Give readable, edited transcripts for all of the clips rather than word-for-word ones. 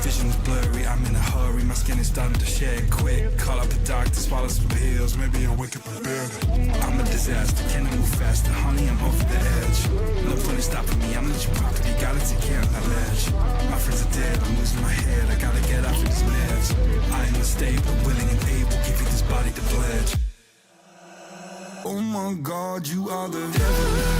Vision is blurry, I'm in a hurry. My skin is starting to shed quick. Call up the doctor, swallow some pills. Maybe I'll wake up in bed. I'm a disaster, can I move faster? Honey, I'm over the edge. No point in stopping me, I'm not your property. Gotta take care of that ledge. My friends are dead, I'm losing my head. I gotta get off of these meds. I am unstable, willing and able. Give you this body to pledge. Oh my God, you are the devil.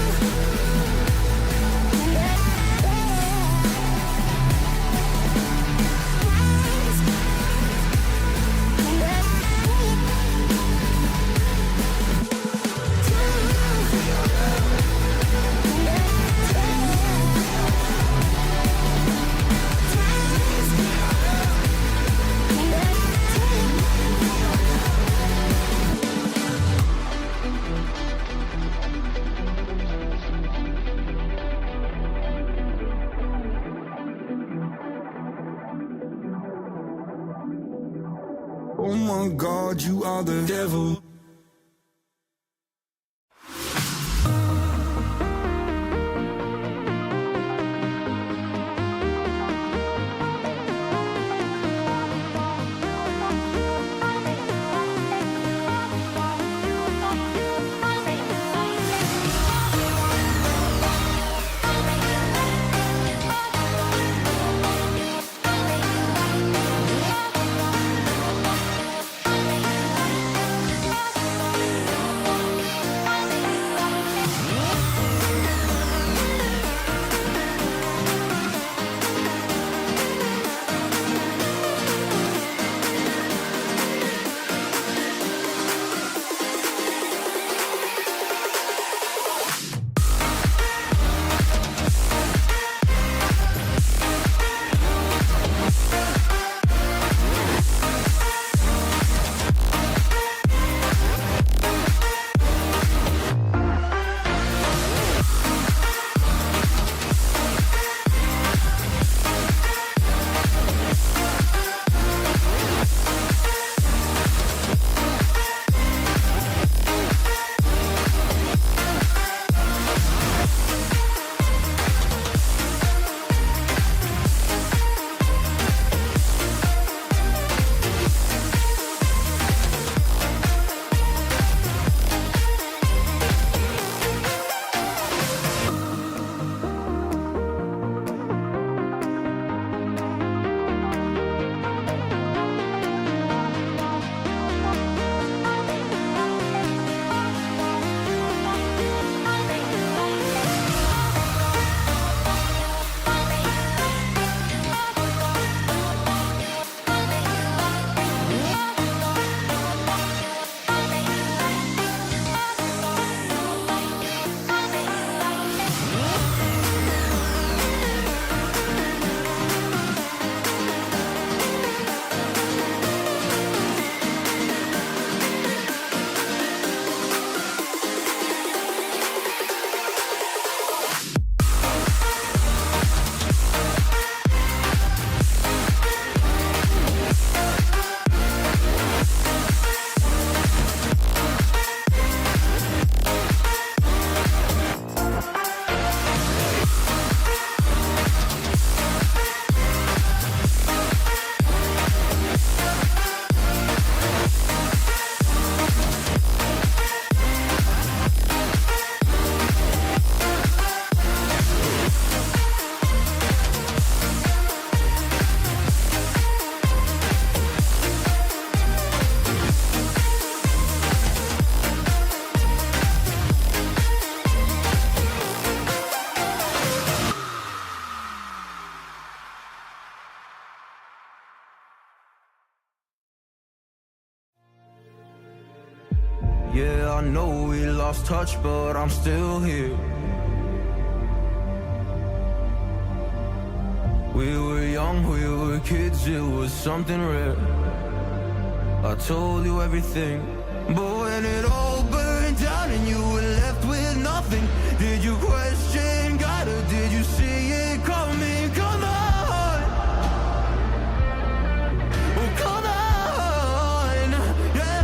Oh my God, you are the devil. Yeah, I know we lost touch, but I'm still here. We were young, we were kids, it was something rare. I told you everything, but when it all burned down and you were left with nothing, did you question God or did you see it coming? Come on, oh come on, yeah.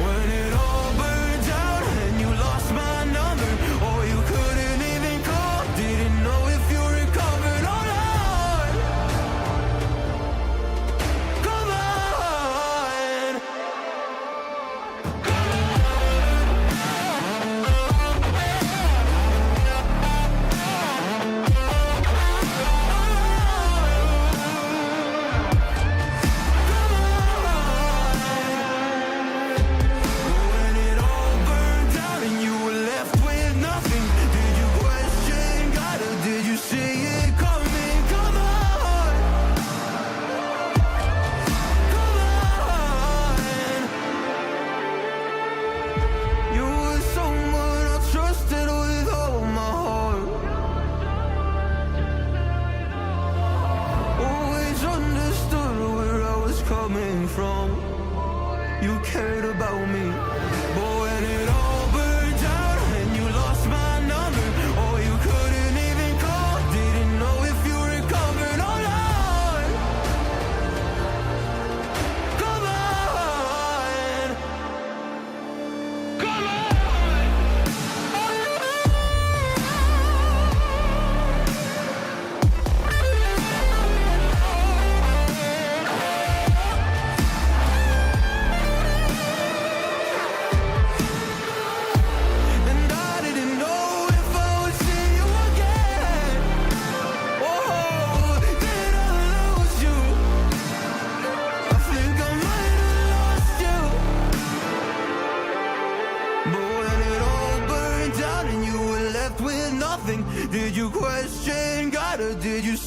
When it all burned down and you lost my number, or you couldn't even call, didn't know if you recovered or not.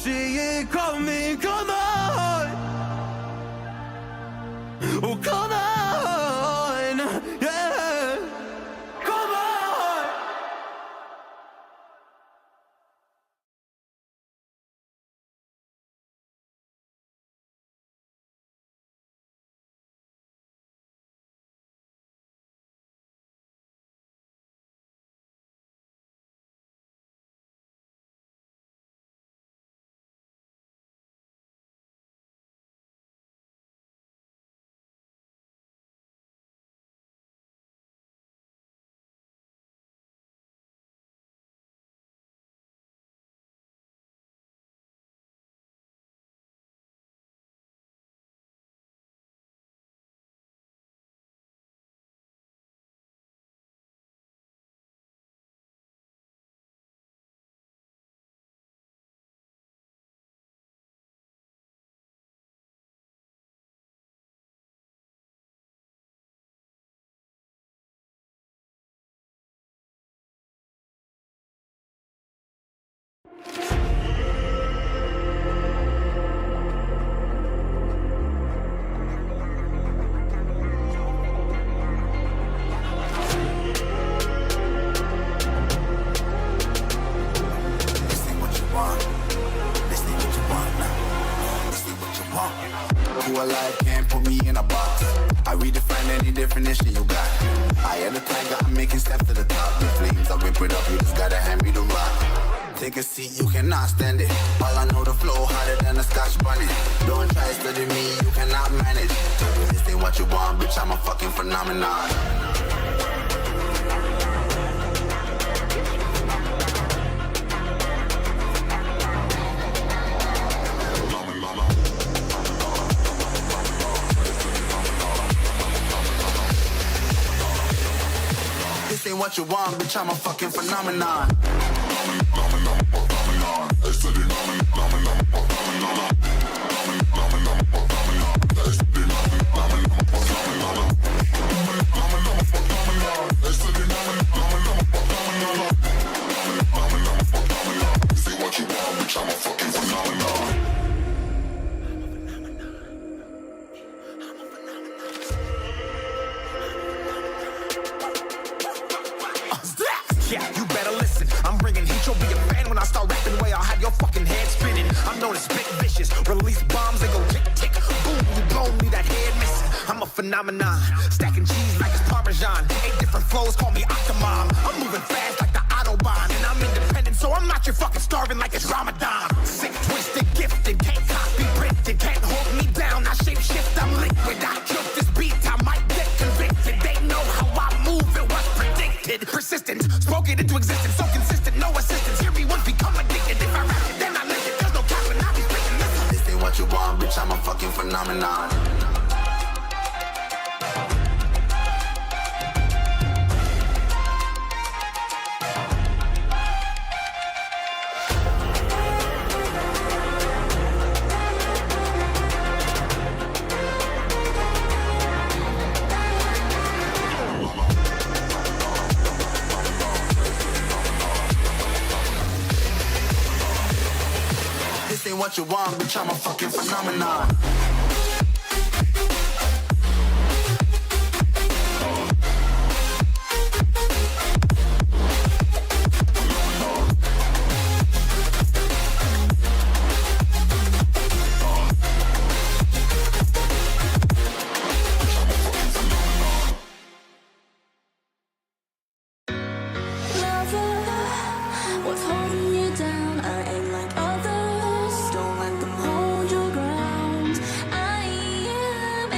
see it coming. Come on, oh come on, yeah, come on. Who alive can't put me in a box. I redefine any definition you got. I am the tiger, I'm making steps to the top. The flames, I whip it up, you just gotta hand me the rock. Take a seat, you cannot stand it. All I know, the flow harder than a Scotch bunny. Don't try study me, you cannot manage. This ain't what you want, bitch, I'm a fucking phenomenon. This ain't what you want, bitch, I'm a fucking phenomenon. Yeah, you better listen. I'm bringing heat, you'll be a fan when I start rapping. Way I'll have your fucking head spinning. I'm known as spit vicious. Release bombs, they go tick tick. Boom, you blow me that head missing. I'm a phenomenon. Stacking cheese like it's Parmesan. 8 different flows, call me Octomom. I'm moving fast like the Autobahn. And I'm independent, so I'm not your fucking starving like it's Ramadan. Sick, twisted, gifted. Can't copy, printed. Can't hold me down. I shape shift, I'm liquid. I kill this beat, I might get convicted. They know how I move, it was predicted. Persistent, spoken into existence, so consistent, no assistance. Hear me once, become addicted. If I rap it, then I live it. There's no cap, and I be breaking this. This ain't what you want, bitch, I'm a fucking phenomenon. This ain't what you want, bitch, I'm a fucking phenomenon. What's holding you down? I ain't like others. Don't let them hold your ground. I am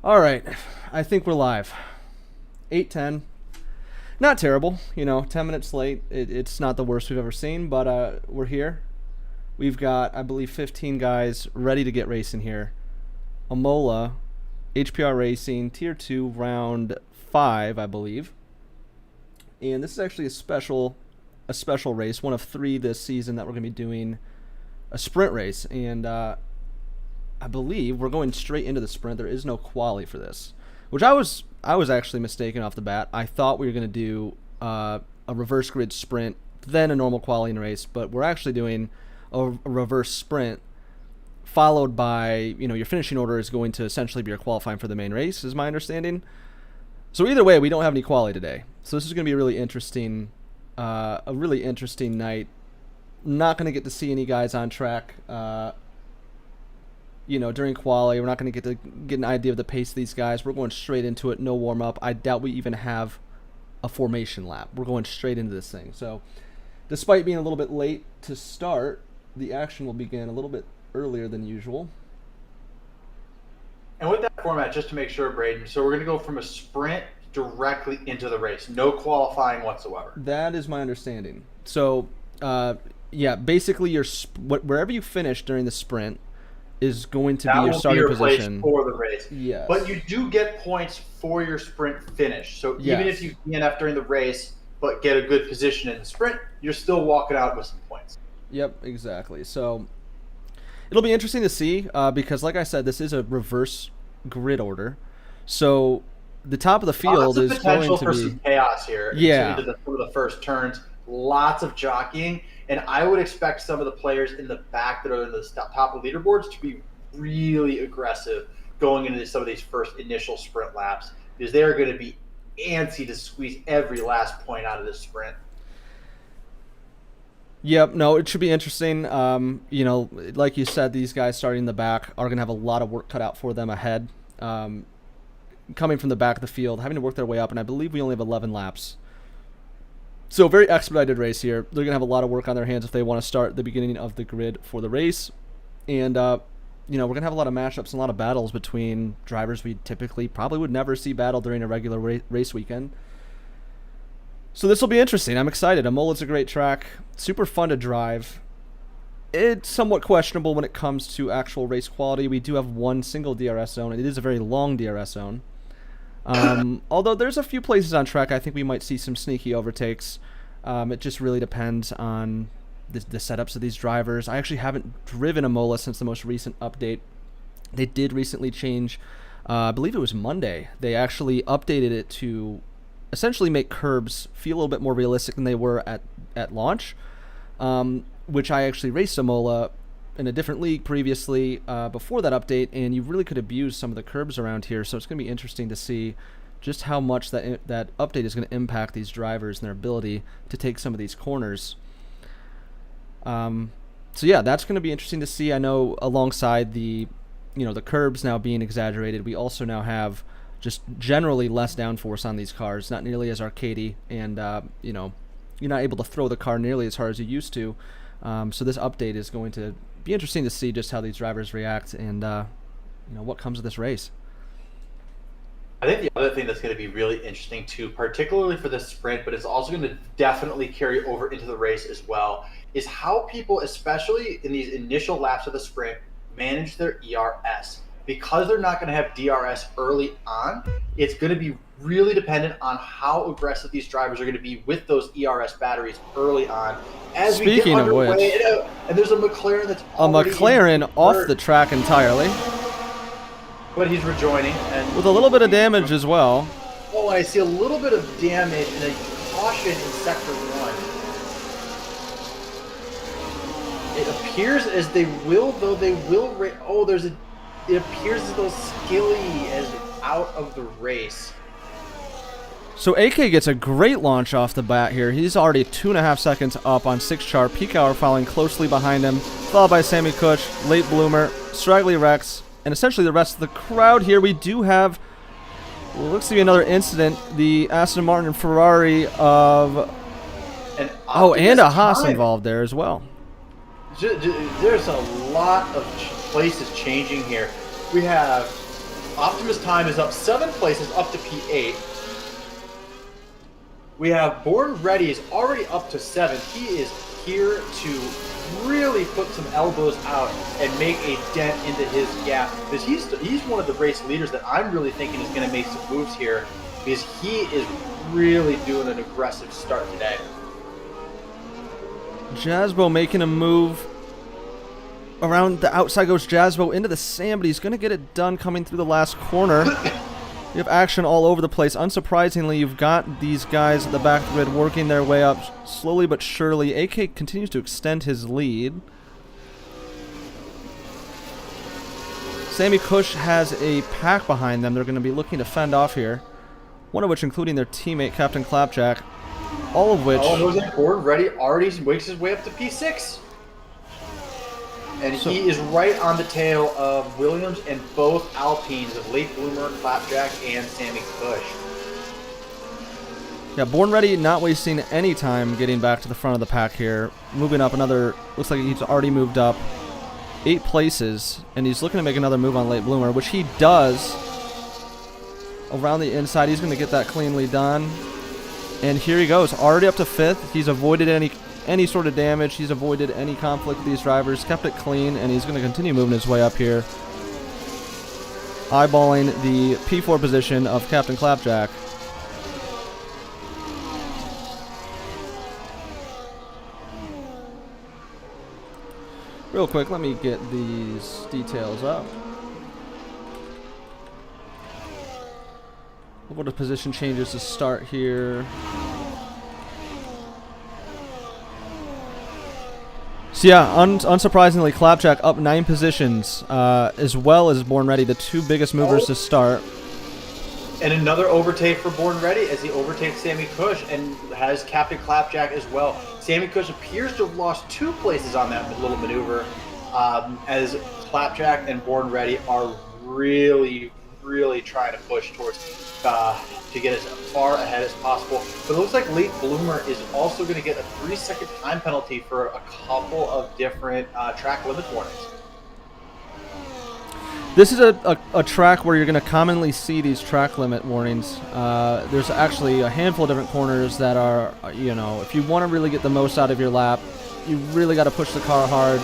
All right, I think we're live. 8:10. Not terrible, 10 minutes late. It's not the worst we've ever seen, but we're here. We've got, I believe, 15 guys ready to get racing here. Imola, HPR Racing, Tier 2, Round 5, I believe. And this is actually a special race, one of 3 this season that we're going to be doing a sprint race. And I believe we're going straight into the sprint. There is no quali for this, which I was actually mistaken off the bat. I thought we were going to do a reverse grid sprint, then a normal qualifying race, but we're actually doing a reverse sprint followed by, your finishing order is going to essentially be your qualifying for the main race, is my understanding. So either way, we don't have any quali today. So this is going to be a really interesting night. Not going to get to see any guys on track. During quali, we're not going to get an idea of the pace of these guys. We're going straight into it, no warm-up. I doubt we even have a formation lap. We're going straight into this thing. So despite being a little bit late to start, the action will begin a little bit earlier than usual. And with that format, just to make sure, Braden, so we're going to go from a sprint directly into the race. No qualifying whatsoever. That is my understanding. So, basically wherever you finish during the sprint is going to be your starting position for the race. Yes. But you do get points for your sprint finish. So even if you DNF during the race but get a good position in the sprint, you're still walking out with some points. Yep, exactly. So it'll be interesting to see because, like I said, this is a reverse grid order. So the top of the field is going to for be some chaos here. Yeah. Into some of the first turns, lots of jockeying. And I would expect some of the players in the back that are in the top of leaderboards to be really aggressive going into some of these first initial sprint laps because they are going to be antsy to squeeze every last point out of this sprint. Yep, no, it should be interesting. Like you said, these guys starting in the back are going to have a lot of work cut out for them ahead. Coming from the back of the field, having to work their way up, and I believe we only have 11 laps. So a very expedited race here. They're going to have a lot of work on their hands if they want to start the beginning of the grid for the race. And, we're going to have a lot of matchups and a lot of battles between drivers we typically probably would never see battle during a regular race weekend. So this will be interesting. I'm excited. Imola's a great track. Super fun to drive. It's somewhat questionable when it comes to actual race quality. We do have one single DRS zone, and it is a very long DRS zone. Although there's a few places on track I think we might see some sneaky overtakes. It just really depends on the setups of these drivers. I actually haven't driven Imola since the most recent update. They did recently change, I believe it was Monday. They actually updated it to essentially make curbs feel a little bit more realistic than they were at launch, which I actually raced Imola in a different league previously before that update, and you really could abuse some of the curbs around here. So it's going to be interesting to see just how much that update is going to impact these drivers and their ability to take some of these corners. That's going to be interesting to see. I know alongside the curbs now being exaggerated, we also now have just generally less downforce on these cars, not nearly as arcadey, and you're not able to throw the car nearly as hard as you used to. So this update is going to be interesting to see just how these drivers react and what comes of this race. I think the other thing that's going to be really interesting too, particularly for the sprint, but it's also going to definitely carry over into the race as well, is how people, especially in these initial laps of the sprint, manage their ERS. Because they're not going to have DRS early on, it's going to be really dependent on how aggressive these drivers are going to be with those ERS batteries early on. As Speaking we get underway, of which, and there's a McLaren that's off the track entirely, but he's rejoining and with a little bit of damage as well. Oh, I see a little bit of damage and a caution in sector 1. It appears as they will, though they will. It appears as though Skilly is out of the race. So AK gets a great launch off the bat here. He's already 2.5 seconds up on 6-char. Peak Hour following closely behind him, followed by Sammy Kush, Late Bloomer, Straggly Rex, and essentially the rest of the crowd here. We do have, looks to be another incident, the Aston Martin and Ferrari of... and a Haas involved there as well. There's a lot of places changing here. We have Optimus Time is up 7 places, up to P8. We have Born Ready is already up to 7. He is here to really put some elbows out and make a dent into his gap, because he's one of the race leaders that I'm really thinking is going to make some moves here, because he is really doing an aggressive start today. Jazbo making a move. Around the outside goes Jazbo into the sand, but he's going to get it done coming through the last corner. You have action all over the place. Unsurprisingly, you've got these guys at the back of the grid working their way up slowly but surely. AK continues to extend his lead. Sammy Cush has a pack behind them they're going to be looking to fend off here. One of which including their teammate, Captain Clapjack. All of which... Oh, Jose Born Ready already makes his way up to P6. And he is right on the tail of Williams and both Alpines of Late Bloomer, Clapjack, and Sammy Cush. Yeah, Born Ready not wasting any time getting back to the front of the pack here. Moving up another, looks like he's already moved up 8 places, and he's looking to make another move on Late Bloomer, which he does. Around the inside, he's going to get that cleanly done. And here he goes, already up to 5th. He's avoided any sort of damage. He's avoided any conflict with these drivers, kept it clean, and he's going to continue moving his way up here. Eyeballing the P4 position of Captain Clapjack. Real quick, let me get these details up. What are position changes to start here? So yeah, unsurprisingly, Clapjack up 9 positions, as well as Born Ready, the 2 biggest movers to start. And another overtake for Born Ready as he overtakes Sammy Cush and has Captain Clapjack as well. Sammy Cush appears to have lost 2 places on that little maneuver, as Clapjack and Born Ready are really trying to push towards to get as far ahead as possible. But it looks like Late Bloomer is also going to get a 3-second time penalty for a couple of different track limit warnings. This is a track where you're going to commonly see these track limit warnings. There's actually a handful of different corners that are, you know, if you want to really get the most out of your lap, you really got to push the car hard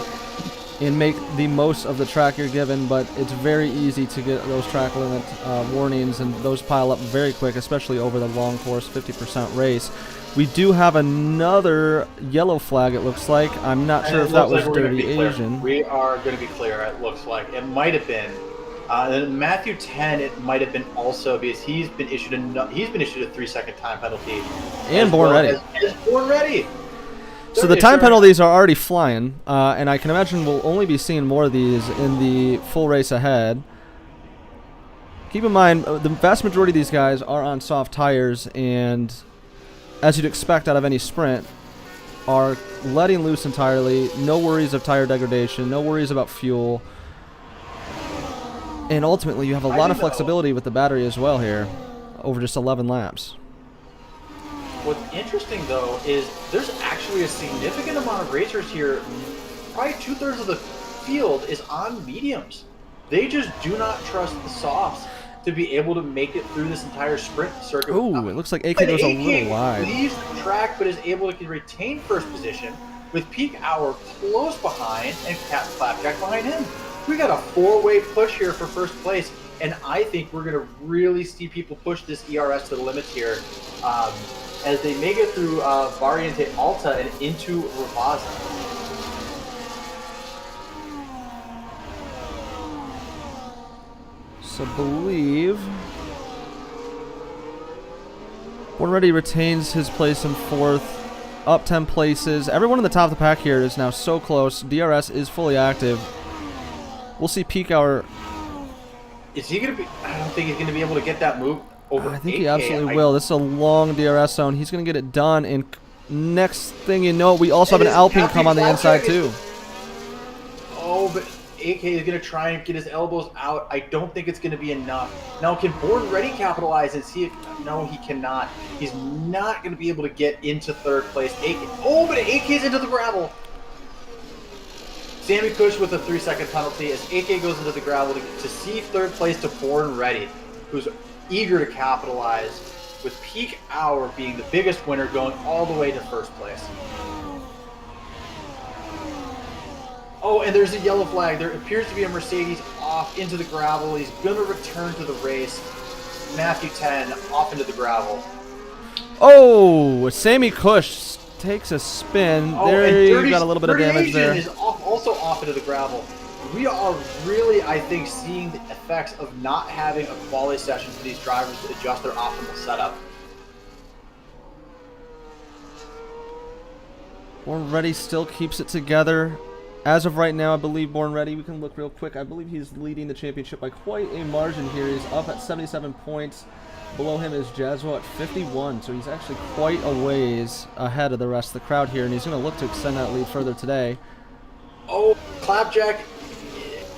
and make the most of the track you're given, but it's very easy to get those track limit warnings, and those pile up very quick, especially over the long course 50% race. We do have another yellow flag, it looks like. I'm not sure if that was Dirty Asian. We are going to be clear, it looks like. It might have been. In Matthew 10, it might have been also, because he's been issued a 3-second time penalty. And Born Ready. As Born Ready. So the time penalties are already flying, and I can imagine we'll only be seeing more of these in the full race ahead. Keep in mind, the vast majority of these guys are on soft tires, and as you'd expect out of any sprint, are letting loose entirely. No worries of tire degradation, no worries about fuel. And ultimately, you have a lot of flexibility with the battery as well here, over just 11 laps. What's interesting, though, is there's actually a significant amount of racers here. Probably 2/3 of the field is on mediums. They just do not trust the softs to be able to make it through this entire sprint circuit. Ooh, it looks like AK goes a little wide. Leaves the track, but is able to retain first position with Peak Hour close behind and Captain Clapjack behind him. We got a 4-way push here for first place, and I think we're going to really see people push this ERS to the limits here. As they make it through Variante Alta and into Ravazza. So believe Born Ready retains his place in 4th, up 10 places. Everyone in the top of the pack here is now so close. DRS is fully active. We'll see Peak Hour. Is he going to be? I don't think he's going to be able to get that move. I think he absolutely will. This is a long DRS zone. He's going to get it done, and next thing you know, we also have an Alpine come on the inside too. Oh, but AK is going to try and get his elbows out. I don't think it's going to be enough. Now, can Born Ready capitalize and see if... No, he cannot. He's not going to be able to get into 3rd place. But AK's into the gravel. Sammy Cush with a 3-second penalty as AK goes into the gravel to see third place to Born Ready, who's eager to capitalize, with Peak Hour being the biggest winner going all the way to first place. Oh, and there's a yellow flag. There appears to be a Mercedes off into the gravel. He's going to return to the race. Matthew 10 off into the gravel. Oh, Sammy Cush takes a spin. Oh, there you got a little bit of damage Asian there. Is also off into the gravel. We are really, I think, seeing the effects of not having a quality session for these drivers to adjust their optimal setup. Born Ready still keeps it together. As of right now, I believe Born Ready, we can look real quick. I believe he's leading the championship by quite a margin here. He's up at 77 points. Below him is Jazzo at 51, so he's actually quite a ways ahead of the rest of the crowd here, and he's going to look to extend that lead further today. Oh, Clapjack.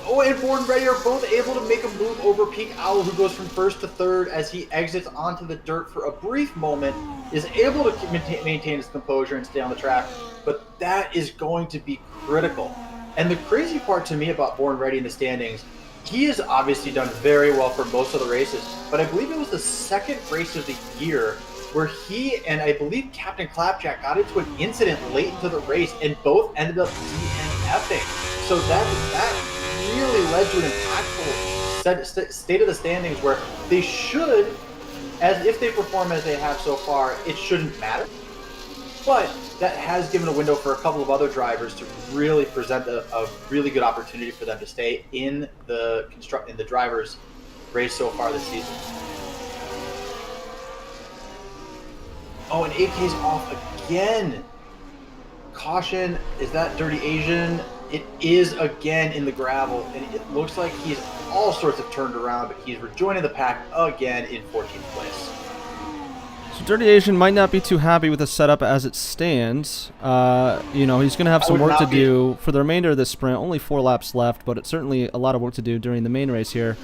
Oh, and Born Ready are both able to make a move over Peak Owl, who goes from first to third as he exits onto the dirt for a brief moment, is able to maintain his composure and stay on the track, but that is going to be critical. And the crazy part to me about Born Ready in the standings, he has obviously done very well for most of the races, but I believe it was the second race of the year where he and I believe Captain Clapjack got into an incident late into the race and both ended up DNFing. So that really led to an impactful state of the standings where they should, as if they perform as they have so far, it shouldn't matter. But that has given a window for a couple of other drivers to really present a really good opportunity for them to stay in the drivers' race so far this season. Oh, and AK's off again. Caution, is that Dirty Asian? It is again in the gravel, and it looks like he's all sorts of turned around, but he's rejoining the pack again in 14th place. So Dirty Asian might not be too happy with the setup as it stands. You know, he's going to have some work to do for the remainder of this sprint. Only 4 laps left, but it's certainly a lot of work to do during the main race here.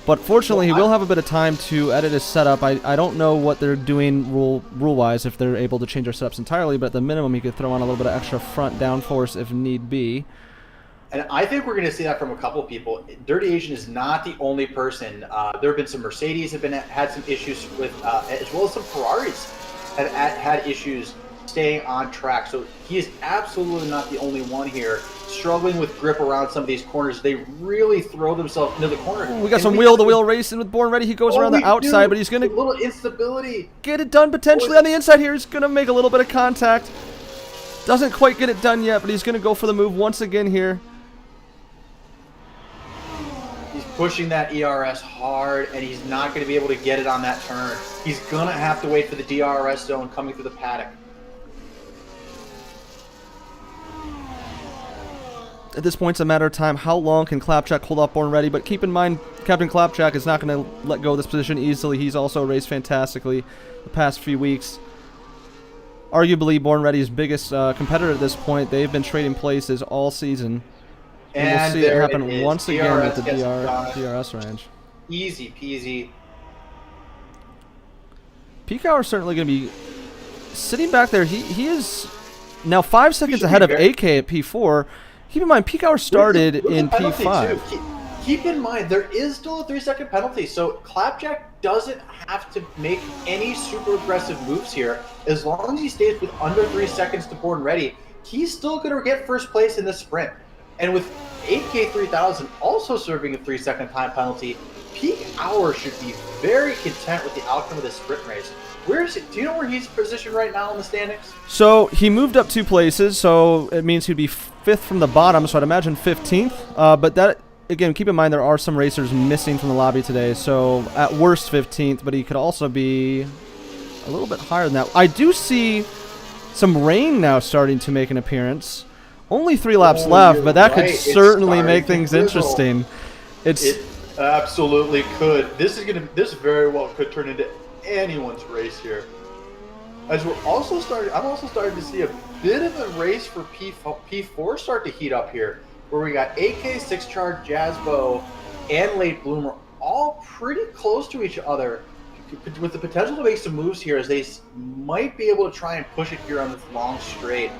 But fortunately, he will have a bit of time to edit his setup. I don't know what they're doing rule-wise, if they're able to change their setups entirely, but at the minimum, he could throw on a little bit of extra front downforce if need be. And I think we're going to see that from a couple of people. Dirty Asian is not the only person. There have been some Mercedes have had some issues with, as well as some Ferraris have had issues staying on track. So he is absolutely not the only one here struggling with grip around some of these corners. They really throw themselves into the corner. We got some wheel-to-wheel racing with Born Ready. He goes around the outside, but he's going to a little instability. Get it done potentially on the inside here. He's going to make a little bit of contact. Doesn't quite get it done yet, but he's going to go for the move once again here. He's pushing that ERS hard, and he's not going to be able to get it on that turn. He's going to have to wait for the DRS zone coming through the paddock. At this point, it's a matter of time. How long can Clapjack hold off Born Ready? But keep in mind, Captain Clapjack is not going to let go of this position easily. He's also raced fantastically the past few weeks. Arguably, Born Ready's biggest competitor at this point. They've been trading places all season. And we'll see it happen once again with the DRS range. Easy peasy. Peak Hour is certainly going to be sitting back there. He is now 5 seconds ahead of AK at P4. Keep in mind, Peak Hour started in P5. Keep in mind, there is still a 3-second penalty, so Clapjack doesn't have to make any super aggressive moves here. As long as he stays with under 3 seconds to Born Ready, he's still going to get first place in this sprint. And with 8K 3000 also serving a 3-second time penalty, Peak Hour should be very content with the outcome of this sprint race. Where is it? Do you know where he's positioned right now in the standings? So he moved up 2 places, so it means he'd be 5th from the bottom, so I'd imagine 15th. But that, again, keep in mind there are some racers missing from the lobby today, so at worst 15th, but he could also be a little bit higher than that. I do see some rain now starting to make an appearance. Only 3 laps left, but that could certainly make things interesting. It absolutely could. This very well could turn into anyone's race here. As I'm also starting to see a bit of a race for P4 start to heat up here, where we got AK, 6-Char, Jazzbo, and Late Bloomer all pretty close to each other, with the potential to make some moves here, as they might be able to try and push it here on this long straight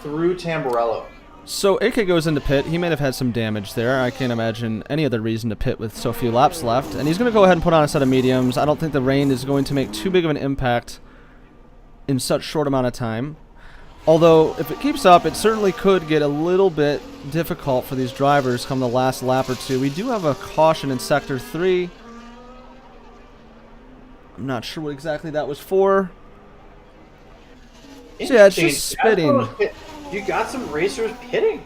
through Tamburello. So AK goes into pit. He may have had some damage there. I can't imagine any other reason to pit with so few laps left. And he's going to go ahead and put on a set of mediums. I don't think the rain is going to make too big of an impact in such short amount of time. Although, if it keeps up, it certainly could get a little bit difficult for these drivers come the last lap or two. We do have a caution in Sector 3. I'm not sure what exactly that was for. So yeah, it's just spitting. You got some racers pitting.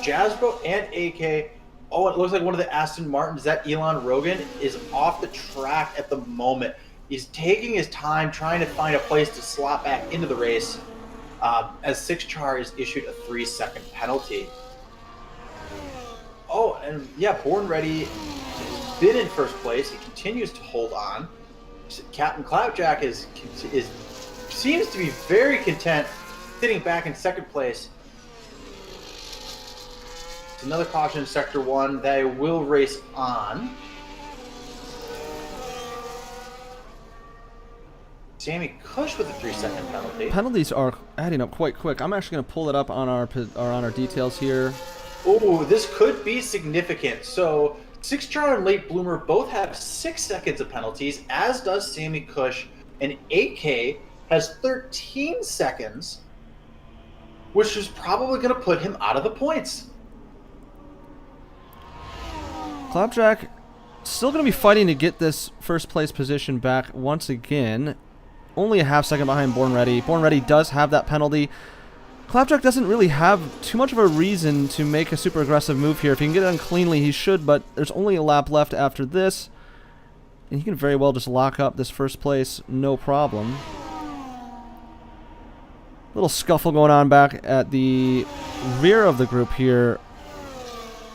Jasbo and AK. Oh, it looks like one of the Aston Martins, that Elon Rogan, is off the track at the moment. He's taking his time trying to find a place to slot back into the race as 6char is issued a 3-second penalty. Oh, and yeah, Born Ready has been in first place. He continues to hold on. Captain Cloudjack seems to be very content sitting back in second place. It's another caution in Sector 1. They will race on. Sammy Cush with a 3-second penalty. Penalties are adding up quite quick. I'm actually going to pull it up on our details here. Oh, this could be significant. So 6char and Late Bloomer both have 6 seconds of penalties, as does Sammy Cush, and AK has 13 seconds, which is probably going to put him out of the points. Clapjack still going to be fighting to get this first place position back once again. Only a half second behind Born Ready. Born Ready does have that penalty. Clapjack doesn't really have too much of a reason to make a super aggressive move here. If he can get it done cleanly, he should, but there's only a lap left after this. And he can very well just lock up this first place, no problem. Little scuffle going on back at the rear of the group here.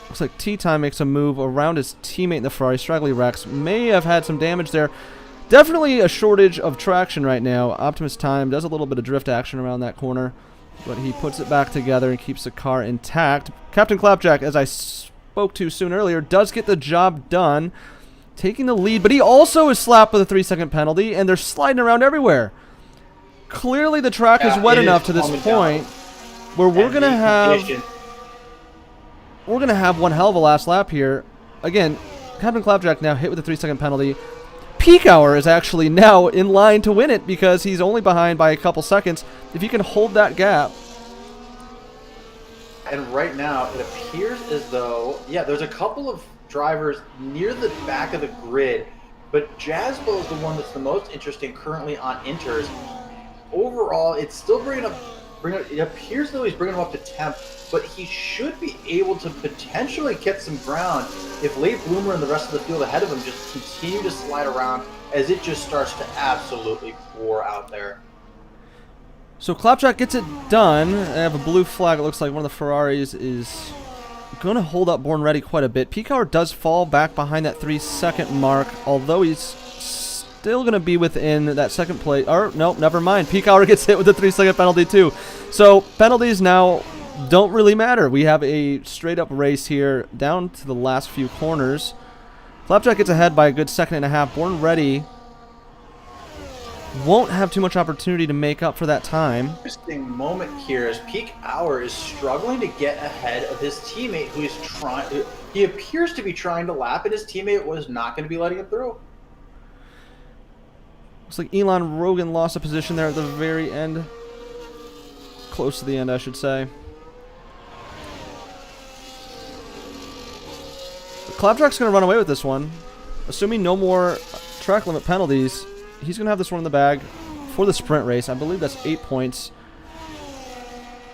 Looks like T-Time makes a move around his teammate in the Ferrari. Straggly Rex may have had some damage there. Definitely a shortage of traction right now. Optimus Time does a little bit of drift action around that corner, but he puts it back together and keeps the car intact. Captain Clapjack, as I spoke to soon earlier, does get the job done, taking the lead, but he also is slapped with a 3-second penalty, and they're sliding around everywhere. Clearly the track is wet enough to this point where we're going to have one hell of a last lap here. Again, Captain Clapjack now hit with a 3-second penalty. Peak Hour is actually now in line to win it because he's only behind by a couple seconds. If he can hold that gap. And right now, it appears as though, yeah, there's a couple of drivers near the back of the grid, but Jasbo is the one that's the most interesting currently on inters. Overall, it's still it appears though he's bringing him up to 10th, but he should be able to potentially get some ground if Late Bloomer and the rest of the field ahead of him just continue to slide around as it just starts to absolutely pour out there. So Clapjack gets it done. I have a blue flag. It looks like one of the Ferraris is going to hold up Born Ready quite a bit. Peak Hour does fall back behind that 3-second mark, although he's still going to be within that second place. Or, no, never mind. Peak Hour gets hit with a 3-second penalty too. So penalties now don't really matter. We have a straight-up race here down to the last few corners. Clapjack gets ahead by a good second and a half. Born Ready won't have too much opportunity to make up for that time. Interesting moment here as Peak Hour is struggling to get ahead of his teammate who is trying. He appears to be trying to lap, and his teammate was not going to be letting him through. Looks like Elon Rogan lost a position there at the very end. Close to the end, I should say. But Clapjack's going to run away with this one. Assuming no more track limit penalties, he's going to have this one in the bag for the sprint race. I believe that's 8 points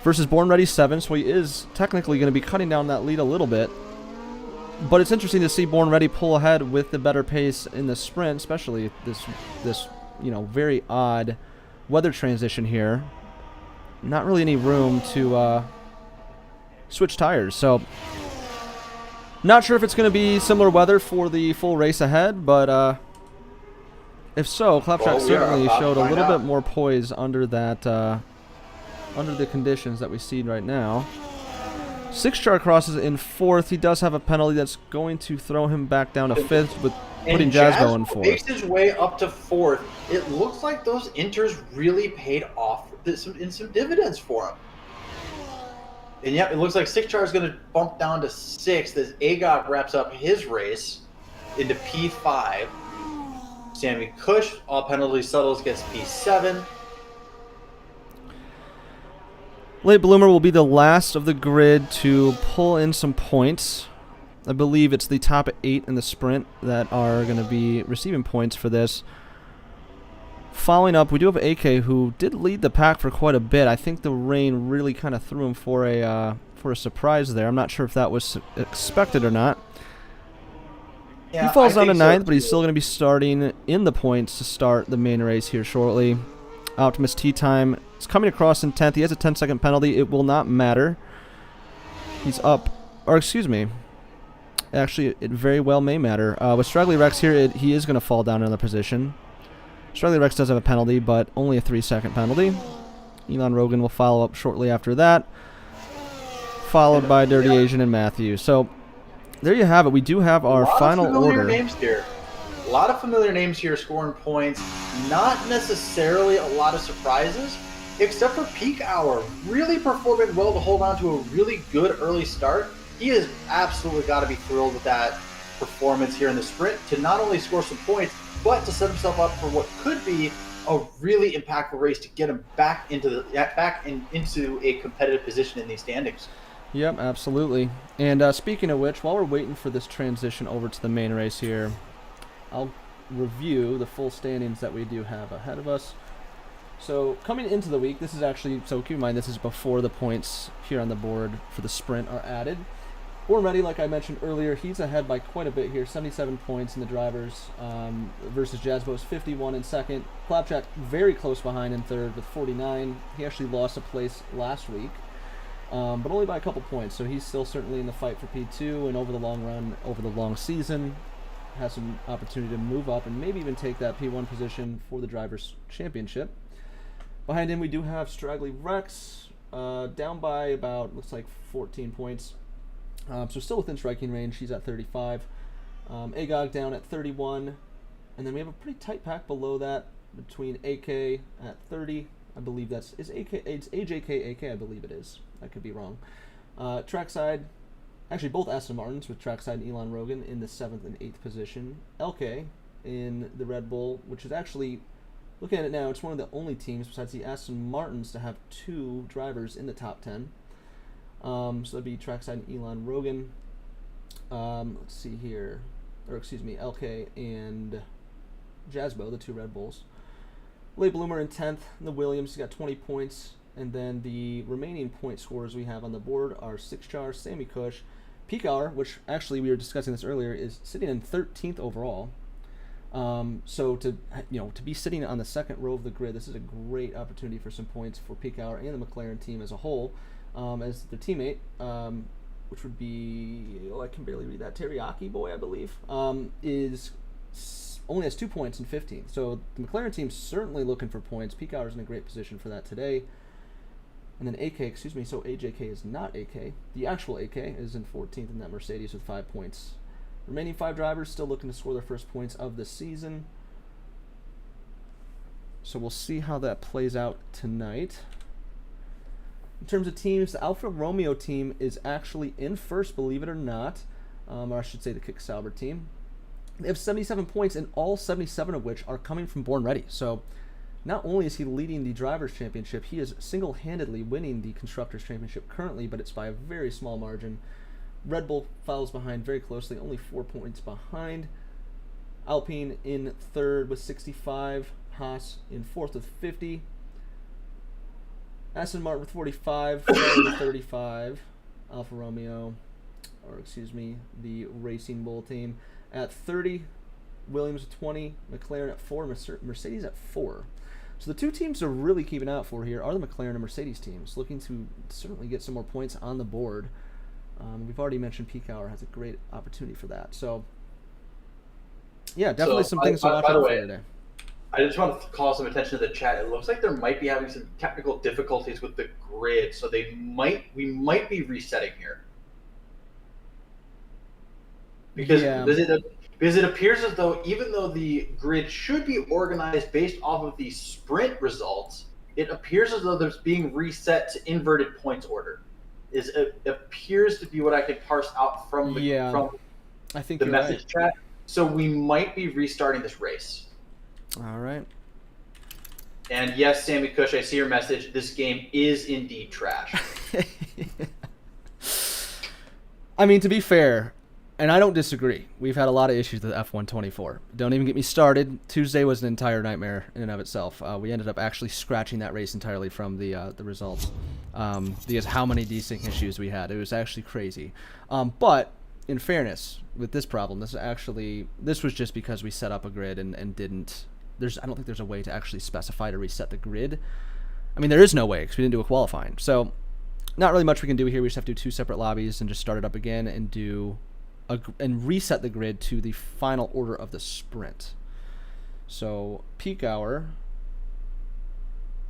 versus Born Ready 7, so he is technically going to be cutting down that lead a little bit. But it's interesting to see Born Ready pull ahead with the better pace in the sprint, especially this very odd weather transition here. Not really any room to switch tires, so not sure if it's going to be similar weather for the full race ahead, but if so, Clapjack certainly showed a little bit more poise under that under the conditions that we see right now. 6char crosses in 4th. He does have a penalty that's going to throw him back down to 5th, with putting Jasbo in 4th. Makes his way up to 4th. It looks like those inters really paid off in some dividends for him. And yep, it looks like Six is going to bump down to 6th as Agog wraps up his race into P5. Sammy Cush, all penalties settles, gets P7. Late Bloomer will be the last of the grid to pull in some points. I believe it's the top 8 in the sprint that are going to be receiving points for this. Following up, we do have AK, who did lead the pack for quite a bit. I think the rain really kind of threw him for a surprise there. I'm not sure if that was expected or not. Yeah, he falls down to so, 9th, but he's still going to be starting in the points to start the main race here shortly. Optimus Tea Time is coming across in 10th. He has a 10-second penalty. It will not matter. He's up, or excuse me. Actually, it very well may matter. With Straggly Rex here, he is going to fall down another position. Straggly Rex does have a penalty, but only a 3-second penalty. Elon Rogan will follow up shortly after that, followed by Dirty Asian and Matthew. So there you have it. We do have our final order. Names here. A lot of familiar names here scoring points. Not necessarily a lot of surprises, except for Peak Hour. Really performing well to hold on to a really good early start. He has absolutely got to be thrilled with that performance here in the sprint to not only score some points, but to set himself up for what could be a really impactful race to get him back into a competitive position in these standings. Yep, absolutely. And speaking of which, while we're waiting for this transition over to the main race here, I'll review the full standings that we do have ahead of us. So coming into the week, this is actually, so keep in mind this is before the points here on the board for the sprint are added. Born Ready, like I mentioned earlier, he's ahead by quite a bit here, 77 points in the drivers versus Jazzbo's 51 in second. Clapjack very close behind in third with 49. He actually lost a place last week, but only by a couple points, so he's still certainly in the fight for P2, and over the long run, over the long season, has some opportunity to move up and maybe even take that P1 position for the Drivers' Championship. Behind him, we do have Straggly Rex, down by about, looks like 14 points. So still within striking range. He's at 35. Agog down at 31. And then we have a pretty tight pack below that between AK at 30. I believe it's AJK, AK, I believe it is. I could be wrong. Trackside, actually both Aston Martins with Trackside and Elon Rogan in the 7th and 8th position. LK in the Red Bull, which is actually, looking at it now, it's one of the only teams besides the Aston Martins to have 2 drivers in the top 10. So that'd be Trackside and Elon Rogan. Let's see here. Or excuse me, LK and Jazzbo, the 2 Red Bulls. Late Bloomer in 10th. The Williams, he's got 20 points. And then the remaining point scorers we have on the board are Sixchar, Sammy Cush, Peak Hour, which actually we were discussing this earlier, is sitting in 13th overall. So to be sitting on the second row of the grid, this is a great opportunity for some points for Peak Hour and the McLaren team as a whole. As their teammate, which would be, I can barely read that, Teriyaki Boy, I believe, only has 2 points in 15th. So the McLaren team's certainly looking for points. Peak Hour's in a great position for that today. And then so AJK is not AK. The actual AK is in 14th in that Mercedes with 5 points. Remaining 5 drivers still looking to score their first points of the season. So we'll see how that plays out tonight. In terms of teams, the Alfa Romeo team is actually in first, believe it or not. Or I should say the Kick Sauber team. They have 77 points, and all 77 of which are coming from Born Ready. So not only is he leading the Drivers' Championship, he is single-handedly winning the Constructors' Championship currently, but it's by a very small margin. Red Bull follows behind very closely, only 4 points behind. Alpine in third with 65. Haas in fourth with 50. Aston Martin with 45, Ferrari with 35, Alfa Romeo, the Racing Bull team at 30, Williams at 20, McLaren at 4, Mercedes at 4. So the 2 teams to really keep an eye out for here are the McLaren and Mercedes teams, looking to certainly get some more points on the board. We've already mentioned Peak Hour has a great opportunity for that. So, yeah, definitely some things to watch out for today. I just want to call some attention to the chat. It looks like there might be having some technical difficulties with the grid, so we might be resetting here. Because it appears as though even though the grid should be organized based off of the sprint results, it appears as though there's being reset to inverted points order. appears to be what I could parse out from the I think the you're message right. chat. So we might be restarting this race. All right. And yes, Sammy Cush, I see your message. This game is indeed trash. I mean, to be fair, and I don't disagree, we've had a lot of issues with F124. Don't even get me started. Tuesday was an entire nightmare in and of itself. We ended up actually scratching that race entirely from the results because how many desync issues we had. It was actually crazy. But in fairness, with this problem, this was just because we set up a grid and didn't. I don't think there's a way to actually specify to reset the grid. I mean, there is no way because we didn't do a qualifying. So not really much we can do here. We just have to do 2 separate lobbies and just start it up again and reset the grid to the final order of the sprint. So Peak Hour,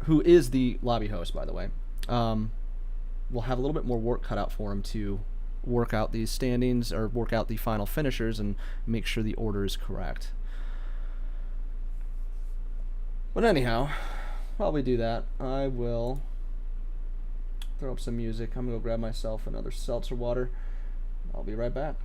who is the lobby host, by the way, will have a little bit more work cut out for him to work out these standings or work out the final finishers and make sure the order is correct. But anyhow, while we do that, I will throw up some music. I'm going to go grab myself another seltzer water. I'll be right back.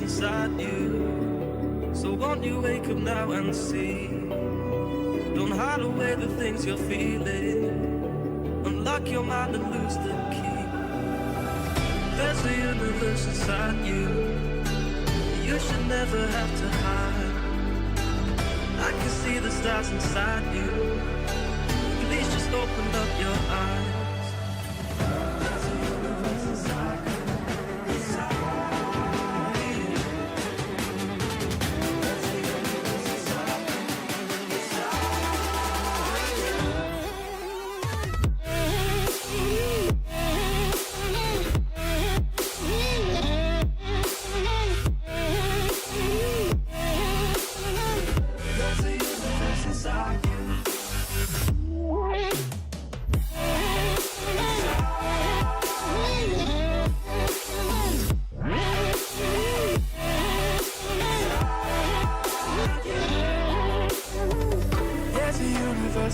inside you. So won't you wake up now and see? Don't hide away the things you're feeling. Unlock your mind and lose the key. There's a universe inside you. You should never have to hide. I can see the stars inside you. Please just open up your eyes. There's a universe inside you.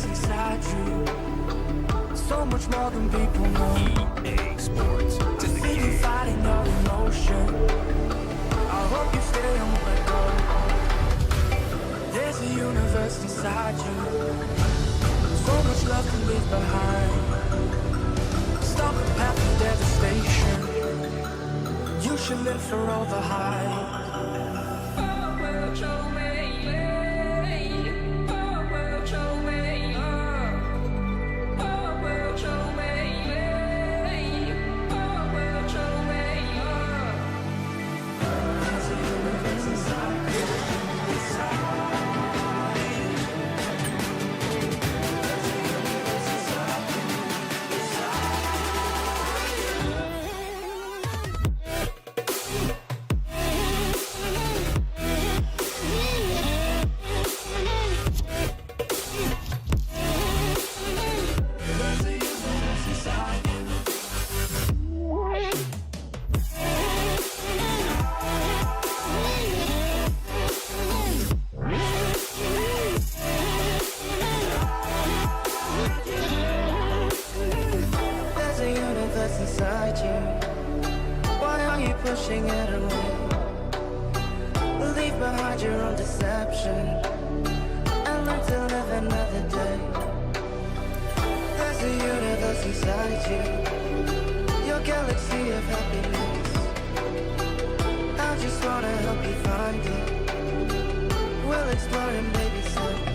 Inside you, so much more than people know. EA Sports. I see you fighting your emotion. I hope you stay and won't let go. There's a universe inside you. So much love to leave behind. Stop the path of devastation. You should live for all the highs. Inside you, why are you pushing it away? Leave behind your own deception and learn to live another day. There's a universe inside you, your galaxy of happiness. I just wanna help you find it. We'll explore in baby steps.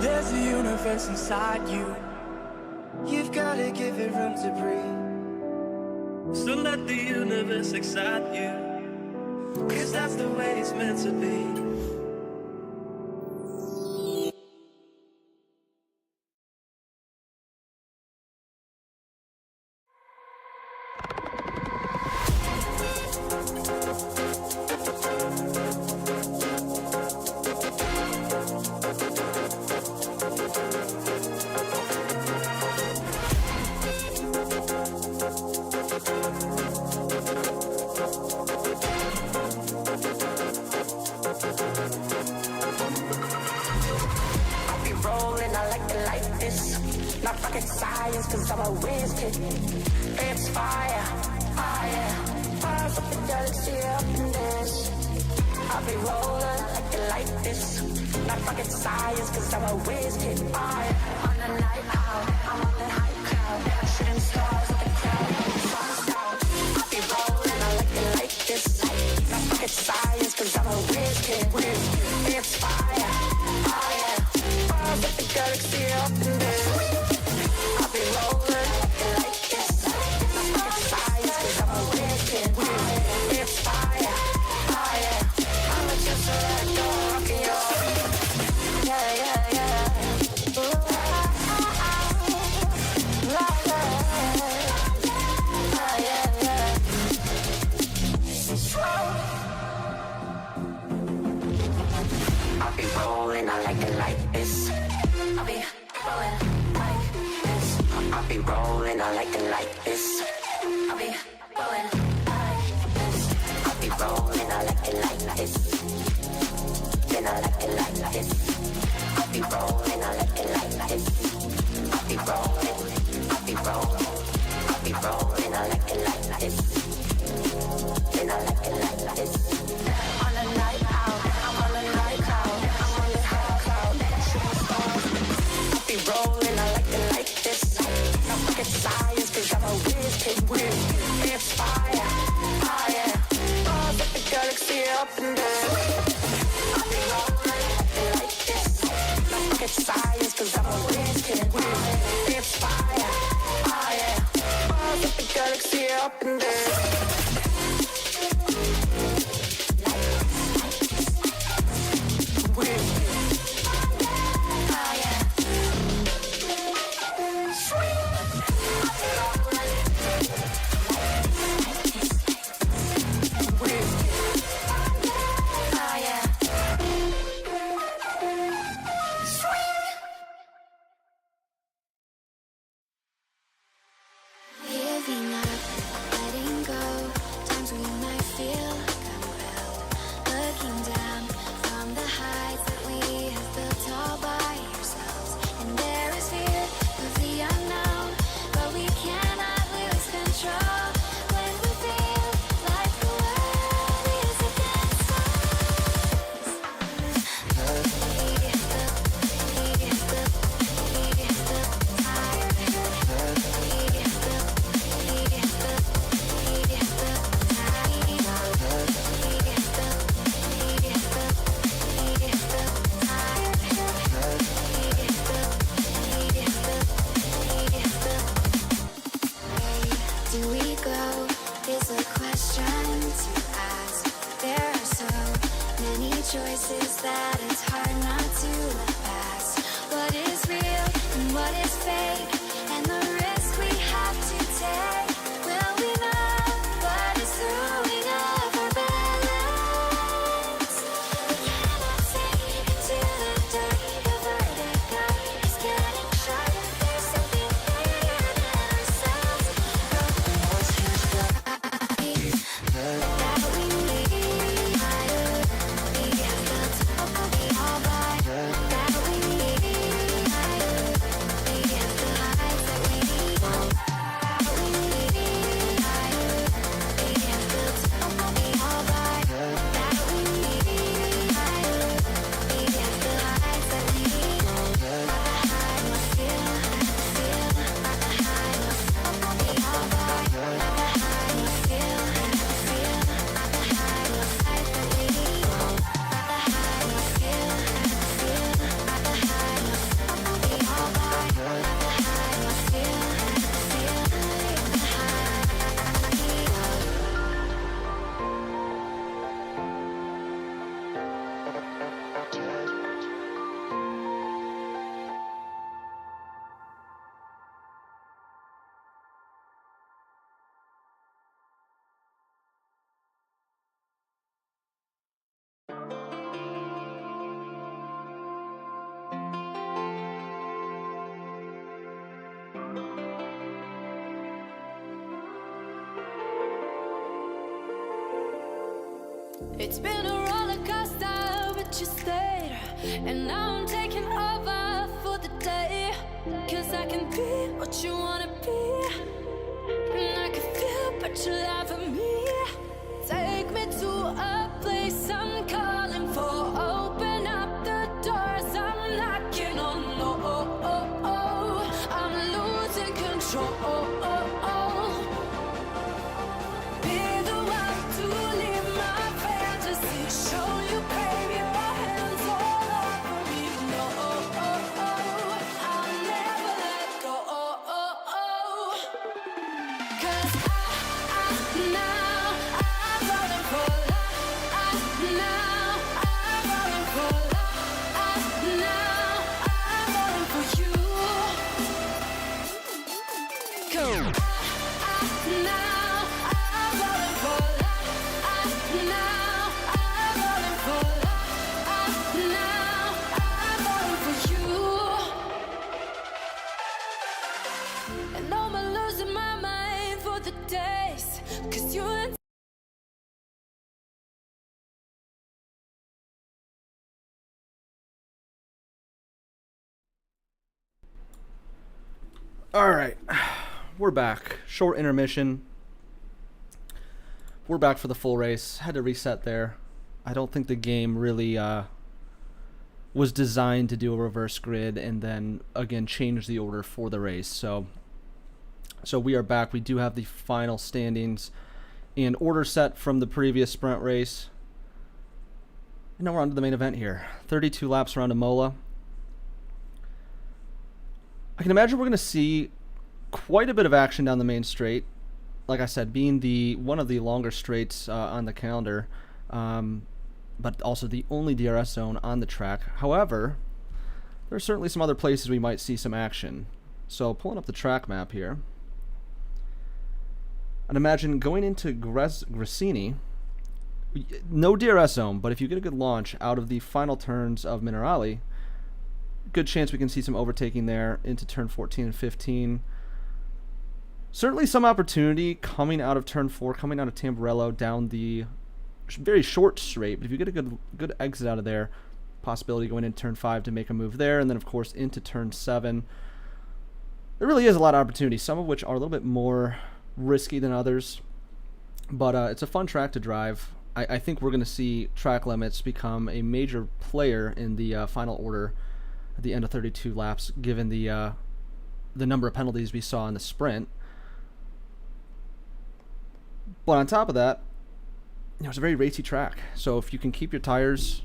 There's a universe inside you. You've gotta give it room to breathe. So let the universe excite you, 'cause that's the way it's meant to be. Not rocket science, 'cause I'm a whiz kid. It's fire, fire, fire from the galaxy up in this. I'll be rolling like it like this. Not rocket science, 'cause I'm a whiz kid. Fire on the night out, I'm on the high cloud, shooting stars at the crowd. Sun's out. I'll be rolling, I like it like this. Not rocket science, 'cause I'm a whiz kid. It's fire, fire, fire from the galaxy up in this. I'll be rolling like this. Not science, 'cause I'm a wicked. It's fire, fire. I'm a just like a rocket. Yeah, yeah, yeah. Ooh, yeah, yeah. I'll be rolling, I like it like this. I'll be rolling like this. I'll be rolling, I like it like this. I'll be rolling like this. I'll be rolling, I like it like this. Then I like it like this. I'll be rolling, I like it like this. I'll be rolling, I'll be rolling, I'll be rolling, I like it like this. Then I like it like this. On a night out, I'm on a night cloud, I'm on the high cloud, shooting stars. I'll be rolling, I like it like this. Not rocket science, 'cause I'm a whiz kid. It's fire, fire, fire with the galaxy up in there. I'll be rolling like this. Not rocket science, 'cause I'm a whiz kid. It's fire, fire, fire with the galaxy up in there. Giving up, letting and what is fake, and the risk we have to take. Will we know what is throwing off our balance? We cannot sink into the dark. The vertigo is getting sharp. There's something bigger than ourselves. Broken walls huge that we need. We have built the all by that we need. We have the heights that we need. We have built the all by that we need. We have the heights that we need. The high will feel, the high will feel the all by the high will feel, the high will fight that we need. The high will feel, the high will the all by the high will feel, the It's been a roller coaster, but you stayed. And now I'm taking over for the day. 'Cause I can be what you wanna be. And I can feel, but you lie for me. Take me to a place I'm calling for. Open up the doors I'm knocking on. Oh, I'm losing control. Be the one to leave my fantasy. Show you, baby, your hands all over me. No, I'll never let go. 'Cause now I'm falling for love. Now I'm falling for love. Now I'm falling for you. 'Cause now I'm falling for love. Now I'm falling for love. Now I'm falling for you. And I'm losing my mind for the days. 'Cause you and All right, we're back. Short intermission. We're back for the full race. Had to reset there. I don't think the game really was designed to do a reverse grid and then again change the order for the race. So we are back. We do have the final standings and order set from the previous sprint race. And now we're on to the main event here. 32 laps around Imola. I can imagine we're going to see quite a bit of action down the main straight. Like I said, being one of the longer straights on the calendar, but also the only DRS zone on the track. However, there are certainly some other places we might see some action. So pulling up the track map here, I'd imagine going into Grissini, no DRS zone, but if you get a good launch out of the final turns of Minerali, good chance we can see some overtaking there into turn 14 and 15. Certainly some opportunity coming out of turn 4, coming out of Tamburello down the very short straight. But if you get a good exit out of there, possibility going into turn 5 to make a move there, and then of course into turn 7. There really is a lot of opportunity, some of which are a little bit more risky than others. But it's a fun track to drive. I think we're going to see track limits become a major player in the final order at the end of 32 laps, given the number of penalties we saw in the sprint. But on top of that, it's a very racy track. So if you can keep your tires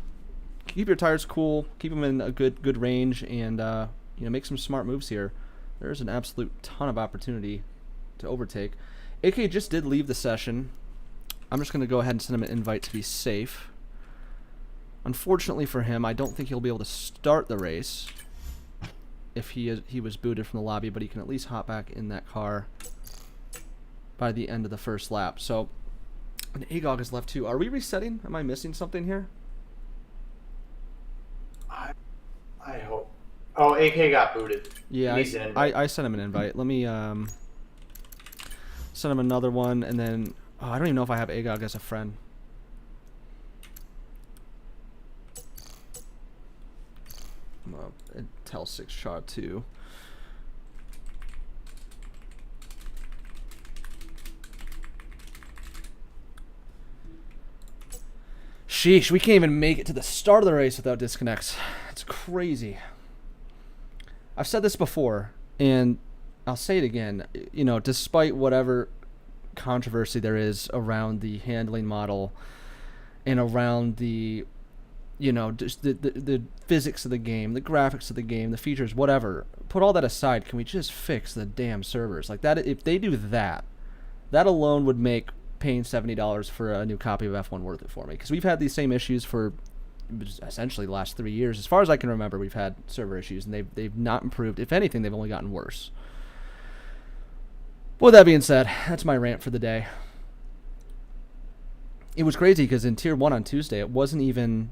cool, keep them in a good range, and make some smart moves here, there's an absolute ton of opportunity to overtake. AK just did leave the session. I'm just going to go ahead and send him an invite to be safe. Unfortunately for him, I don't think he'll be able to start the race. if he was booted from the lobby, but he can at least hop back in that car by the end of the first lap. So, an AGOG is left too. Are we resetting? Am I missing something here? I hope. Oh, AK got booted. Yeah, I sent him an invite. Let me send him another one, and then I don't even know if I have AGOG as a friend. I'm gonna tell 6SHA2. Sheesh, we can't even make it to the start of the race without disconnects. It's crazy. I've said this before, and I'll say it again. You know, despite whatever controversy there is around the handling model and around the, you know, just the physics of the game, the graphics of the game, the features, whatever, put all that aside, can we just fix the damn servers? Like that, if they do that, that alone would make paying $70 for a new copy of F1 worth it for me. Because we've had these same issues for essentially the last 3 years. As far as I can remember, we've had server issues, and they've not improved. If anything, they've only gotten worse. With that being said, that's my rant for the day. It was crazy because in Tier 1 on Tuesday, it wasn't even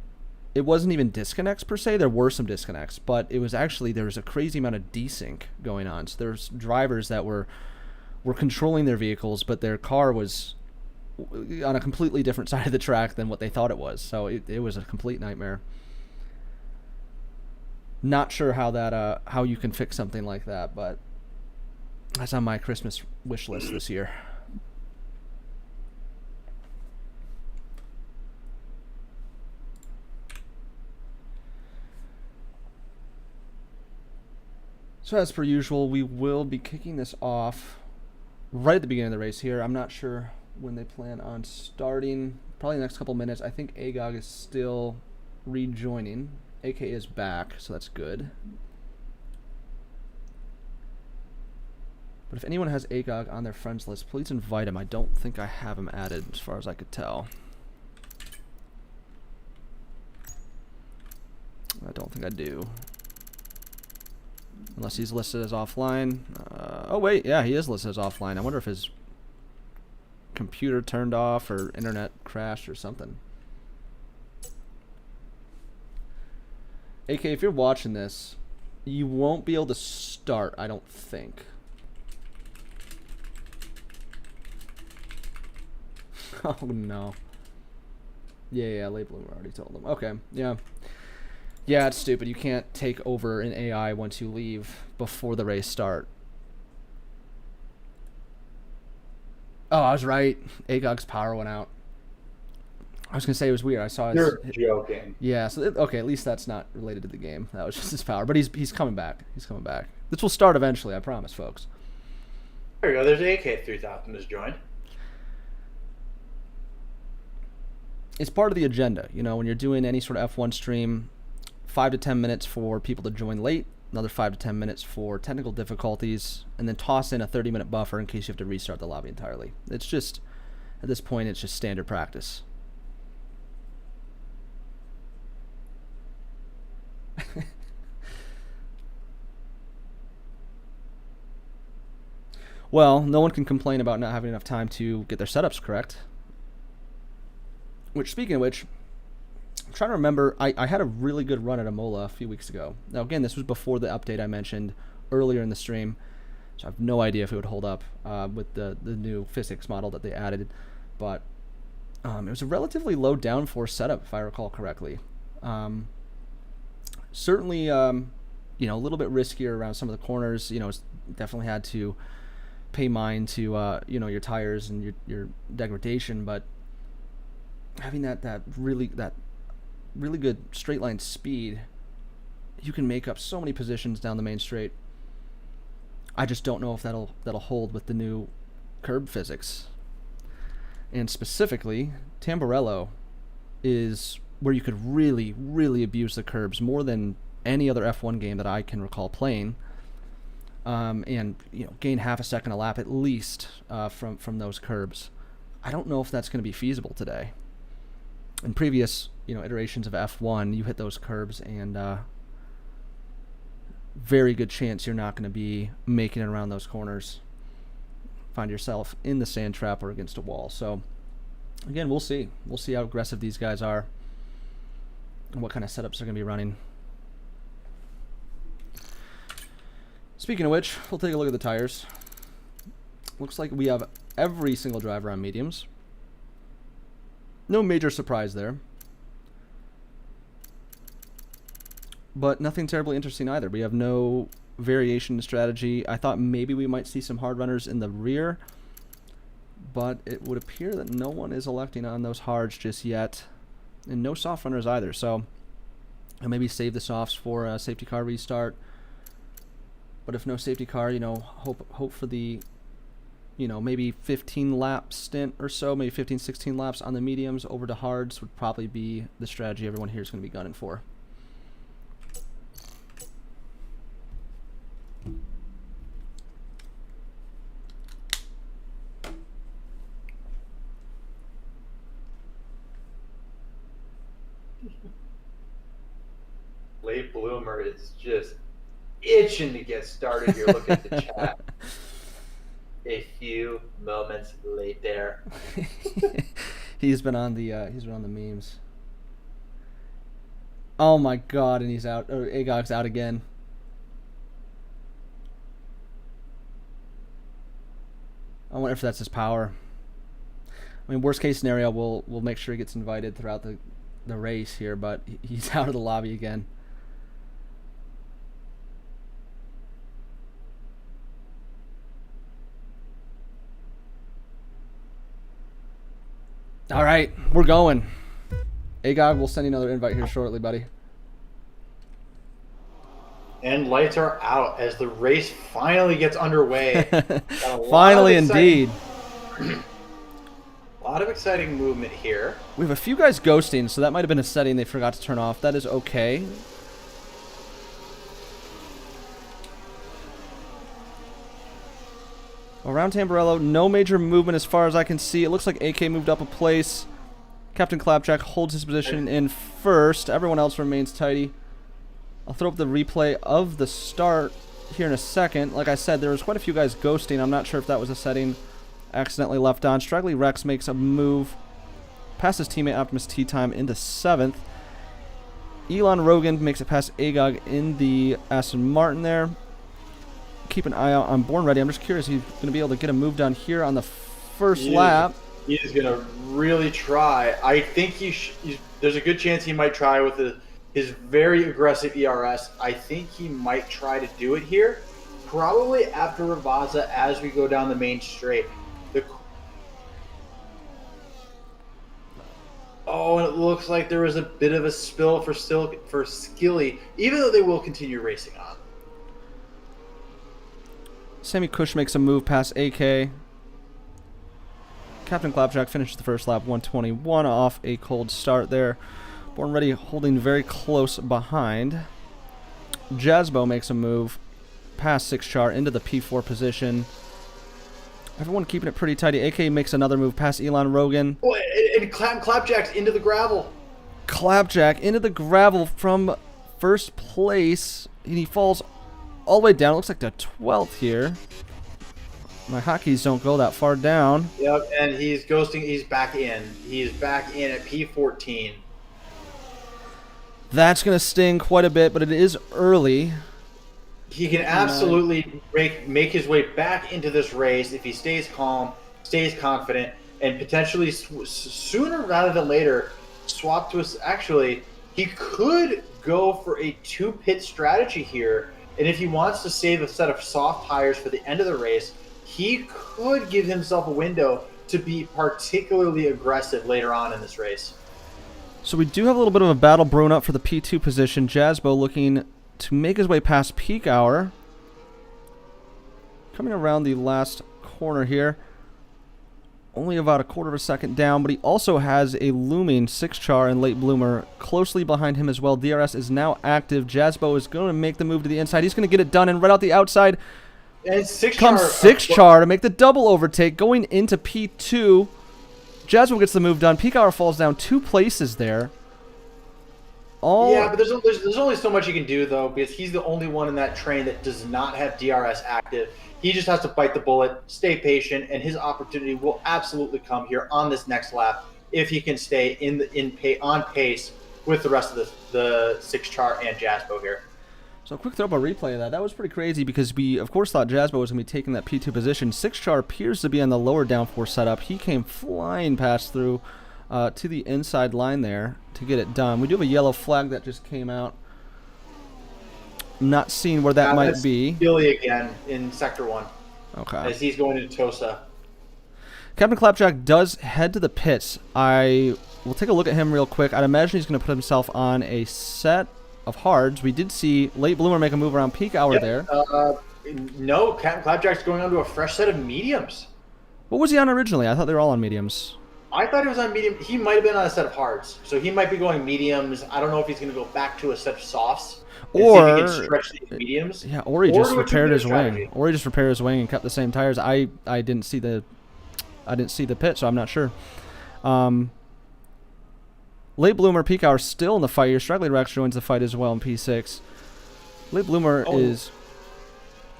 disconnects per se. There were some disconnects, but it was actually, there was a crazy amount of desync going on. So there's drivers that were controlling their vehicles, but their car was on a completely different side of the track than what they thought it was. So it was a complete nightmare. Not sure how you can fix something like that, but that's on my Christmas wish list this year. So as per usual, we will be kicking this off right at the beginning of the race here. I'm not sure when they plan on starting. Probably the next couple minutes. I think AGOG is still rejoining. AK is back, so that's good. But if anyone has AGOG on their friends list, please invite him. I don't think I have him added as far as I could tell. I don't think I do. Unless he's listed as offline. Oh wait, yeah, he is listed as offline. I wonder if his computer turned off or internet crashed or something. AK, if you're watching this, you won't be able to start, I don't think. Oh no. Yeah, late bloomer already told them. Okay, yeah. Yeah, it's stupid. You can't take over an AI once you leave before the race start. Oh, I was right. AGOG's power went out. I was going to say it was weird. I saw his... You're joking. Yeah, so okay, at least that's not related to the game. That was just his power. But he's coming back. He's coming back. This will start eventually, I promise, folks. There you go. There's AK3000 has joined. It's part of the agenda. You know, when you're doing any sort of F1 stream, 5 to 10 minutes for people to join late, another 5 to 10 minutes for technical difficulties, and then toss in a 30-minute buffer in case you have to restart the lobby entirely. It's just, at this point, it's just standard practice. Well, no one can complain about not having enough time to get their setups correct. Which, speaking of which, I'm trying to remember, I had a really good run at Imola a few weeks ago. Now, again, this was before the update I mentioned earlier in the stream, so I have no idea if it would hold up with the new physics model that they added. But it was a relatively low downforce setup, if I recall correctly. Certainly, you know, a little bit riskier around some of the corners. You know, it's definitely had to pay mind to, you know, your tires and your degradation, but having that really good straight line speed, you can make up so many positions down the main straight. I just don't know if that'll hold with the new curb physics. And specifically, Tamburello is where you could really abuse the curbs more than any other F1 game that I can recall playing. And you know, gain half a second a lap at least from those curbs. I don't know if that's going to be feasible today. In previous, you know, iterations of F1, you hit those curbs and very good chance you're not going to be making it around those corners. Find yourself in the sand trap or against a wall. So, again, we'll see. We'll see how aggressive these guys are and what kind of setups they're going to be running. Speaking of which, we'll take a look at the tires. Looks like we have every single driver on mediums. No major surprise there. But nothing terribly interesting either. We have no variation in strategy. I thought maybe we might see some hard runners in the rear, but it would appear that no one is electing on those hards just yet, and no soft runners either. So I'll maybe save the softs for a safety car restart. But if no safety car, you know, hope for the, you know, maybe 15 lap stint or so, maybe 15, 16 laps on the mediums over to hards would probably be the strategy everyone here is going to be gunning for. Late bloomer is just itching to get started here. Look at the chat. A few moments later. He's been on the memes. Oh my god, and he's out. Or Agag's out again. I wonder if that's his power. I mean, worst case scenario, we'll make sure he gets invited throughout the race here, but he's out of the lobby again. All right, we're going. Agag, we'll send you another invite here shortly, buddy. And lights are out as the race finally gets underway. Finally, indeed. A lot of exciting movement here. We have a few guys ghosting, so that might have been a setting they forgot to turn off. That is okay. Around Tamburello, no major movement as far as I can see. It looks like AK moved up a place. Captain Clapjack holds his position in first. Everyone else remains tidy. I'll throw up the replay of the start here in a second. Like I said, there was quite a few guys ghosting. I'm not sure if that was a setting accidentally left on. Straggly Rex makes a move past his teammate Optimus Tea Time into 7th. Elon Rogan makes it past Agag in the Aston Martin there. Keep an eye out on Born Ready. I'm just curious, he's going to be able to get a move done here on the first lap. He is going to really try. I think there's a good chance he might try with his very aggressive ERS. I think he might try to do it here, probably after Ravaza as we go down the main straight. Oh, and it looks like there was a bit of a spill for Skilly, even though they will continue racing on. Sammy Cush makes a move past AK. Captain Clapjack finishes the first lap 121 off a cold start there. Born Ready holding very close behind. Jazbo makes a move past 6-char into the P4 position. Everyone keeping it pretty tidy. AK makes another move past Elon Rogan. Oh, and Clapjack's into the gravel. Clapjack into the gravel from first place. And he falls all the way down. It looks like the 12th here. My hotkeys don't go that far down. Yep, and he's ghosting. He's back in. He's back in at P14. That's going to sting quite a bit, but it is early. He can absolutely make his way back into this race if he stays calm, stays confident, and potentially sooner rather than later swap to us. Actually, he could go for a 2-pit strategy here, and if he wants to save a set of soft tires for the end of the race, he could give himself a window to be particularly aggressive later on in this race. So we do have a little bit of a battle brewing up for the P2 position. Jazbo looking to make his way past peak hour. Coming around the last corner here. Only about a quarter of a second down, but he also has a looming 6-char and late bloomer closely behind him as well. DRS is now active. Jazbo is going to make the move to the inside. He's going to get it done, and right out the outside and 6-char comes 6-char to make the double overtake going into P2. Jazbo gets the move done. Peak Hour falls down 2 places there. all. Yeah, but there's only so much you can do though, because he's the only one in that train that does not have DRS active. He just has to bite the bullet, stay patient, and his opportunity will absolutely come here on this next lap if he can stay on pace with the rest of the 6-char and Jaspo here. So a quick throw up a replay of that. That was pretty crazy because we, of course, thought Jaspo was going to be taking that P2 position. 6-char appears to be on the lower downforce setup. He came flying past through to the inside line there to get it done. We do have a yellow flag that just came out. I'm not seeing where that might be. Billy again in Sector 1. Okay. As he's going into Tosa. Captain Clapjack does head to the pits. I will take a look at him real quick. I'd imagine he's going to put himself on a set of hards. We did see Late Bloomer make a move around peak hour there. No, Captain Clapjack's going on to a fresh set of mediums. What was he on originally? I thought they were all on mediums. I thought he was on medium. He might have been on a set of hards. So he might be going mediums. I don't know if he's going to go back to a set of softs. Or see if he can stretch these mediums. Yeah, or he just repaired his strategy. wing. Or he just repaired his wing and kept the same tires. I didn't see the pit, so I'm not sure. Late Bloomer, peak hour still in the fight here. Straggly Rex joins the fight as well in P6. Late Bloomer is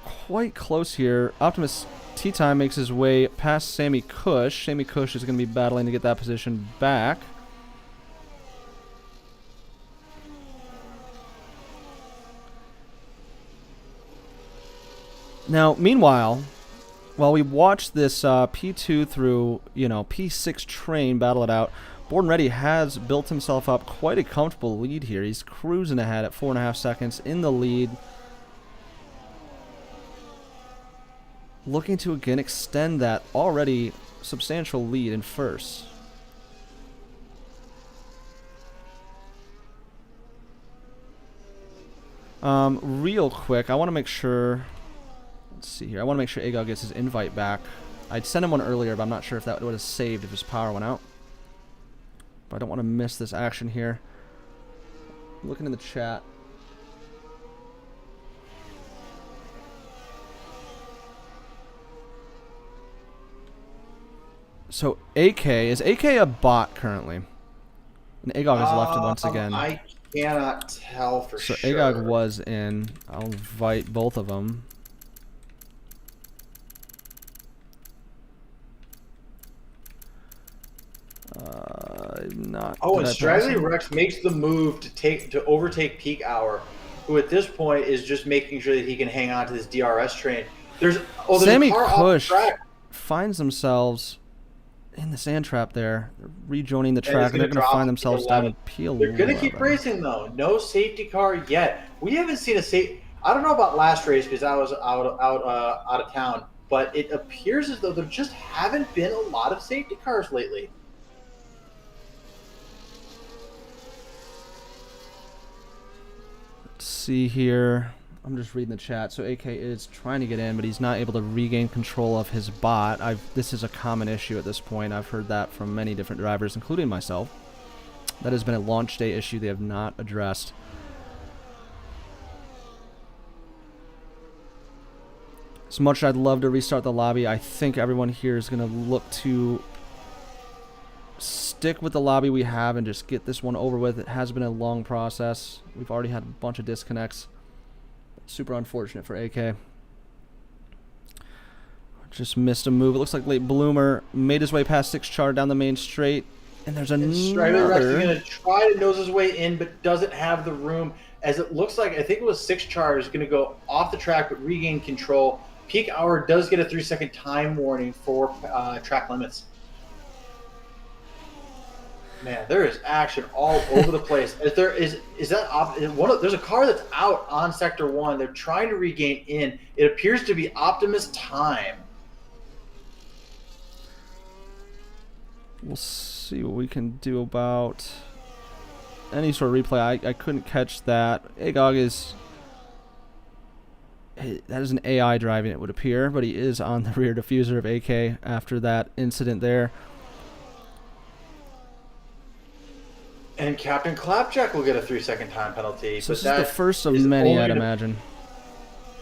quite close here. Optimus Tea Time makes his way past Sammy Cush. Sammy Cush is going to be battling to get that position back. Now, meanwhile, while we watch this P2 through, P6 train battle it out, Born Ready has built himself up quite a comfortable lead here. He's cruising ahead at 4.5 seconds in the lead. Looking to again extend that already substantial lead in first. Real quick, I want to make sure... Let's see here. I want to make sure Agog gets his invite back. I'd sent him one earlier, but I'm not sure if that would have saved if his power went out. But I don't want to miss this action here. Looking in the chat. So AK, is AK a bot currently? And Agog has left it once again. I cannot tell for sure. So Agog was in. I'll invite both of them. Not. Oh, and Straggly Rex makes the move to overtake Peak Hour, who at this point is just making sure that he can hang on to this DRS train. There's Sammy a car Cush off the track. finds themselves in the sand trap there. They're rejoining the track, and they're going to find themselves down in P11. They're going to keep racing, though. No safety car yet. We haven't seen a safety... I don't know about last race because I was out of town, but it appears as though there just haven't been a lot of safety cars lately. Let's see here. I'm just reading the chat. So AK is trying to get in, but he's not able to regain control of his bot. This is a common issue at this point. I've heard that from many different drivers, including myself. That has been a launch day issue they have not addressed. As much as I'd love to restart the lobby, I think everyone here is going to look to stick with the lobby we have and just get this one over with. It has been a long process. We've already had a bunch of disconnects. Super unfortunate for AK. Just missed a move. It looks like Late Bloomer made his way past 6-char down the main straight. And there's another... Straggly Rex is going to try to nose his way in, but doesn't have the room. As it looks like, I think it was 6-char is going to go off the track but regain control. Peak Hour does get a 3-second time warning for track limits. Man, there is action all over the place. There's a car that's out on Sector 1. They're trying to regain in. It appears to be Optimus Time. We'll see what we can do about any sort of replay. I couldn't catch that. Agog is... That is an AI driving, it would appear, but he is on the rear diffuser of AK after that incident there. And Captain Clapjack will get a 3-second time penalty. So this is the first of many, I'd imagine.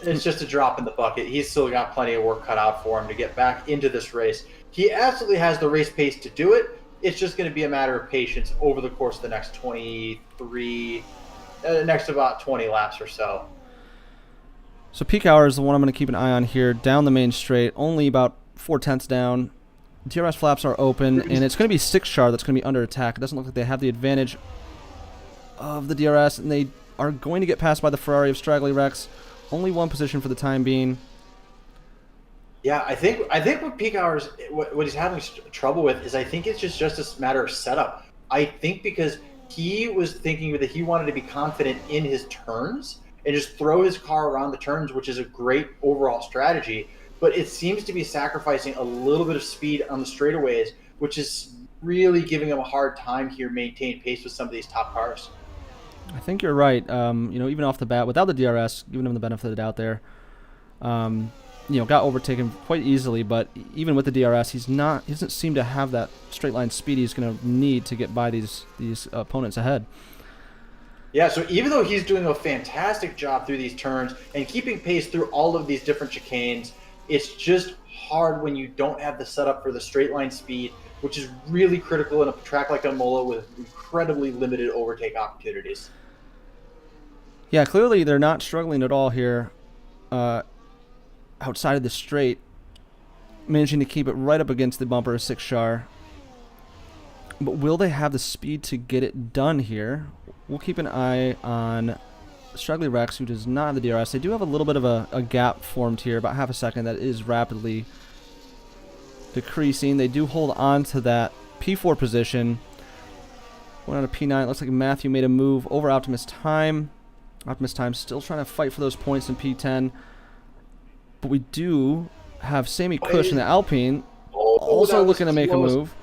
It's just a drop in the bucket. He's still got plenty of work cut out for him to get back into this race. He absolutely has the race pace to do it. It's just going to be a matter of patience over the course of the next next about 20 laps or so. So peak hour is the one I'm going to keep an eye on here. Down the main straight, only about 4/10 down. DRS flaps are open, and it's going to be 6-char that's going to be under attack. It doesn't look like they have the advantage of the DRS, and they are going to get passed by the Ferrari of Straggly Rex. Only one position for the time being. Yeah, I think with peak hours, what he's having trouble with is I think it's just a matter of setup. I think because he was thinking that he wanted to be confident in his turns and just throw his car around the turns, which is a great overall strategy. But it seems to be sacrificing a little bit of speed on the straightaways, which is really giving him a hard time here maintain pace with some of these top cars. I think you're right. Even off the bat, without the DRS, giving him the benefit of the doubt there, got overtaken quite easily. But even with the DRS, he doesn't seem to have that straight line speed he's going to need to get by these opponents ahead. Yeah, so even though he's doing a fantastic job through these turns and keeping pace through all of these different chicanes, it's just hard when you don't have the setup for the straight line speed, which is really critical in a track like Imola with incredibly limited overtake opportunities. Yeah, clearly they're not struggling at all here outside of the straight, managing to keep it right up against the bumper of 6-char. But will they have the speed to get it done here? We'll keep an eye on Straggly Rex, who does not have the DRS. They do have a little bit of a gap formed here, about half a second, that is rapidly decreasing. They do hold on to that P4 position. Went on to P9. It looks like Matthew made a move over Optimus Time. Optimus Time still trying to fight for those points in P10. But we do have Sammy Cush in the Alpine also looking to make a move.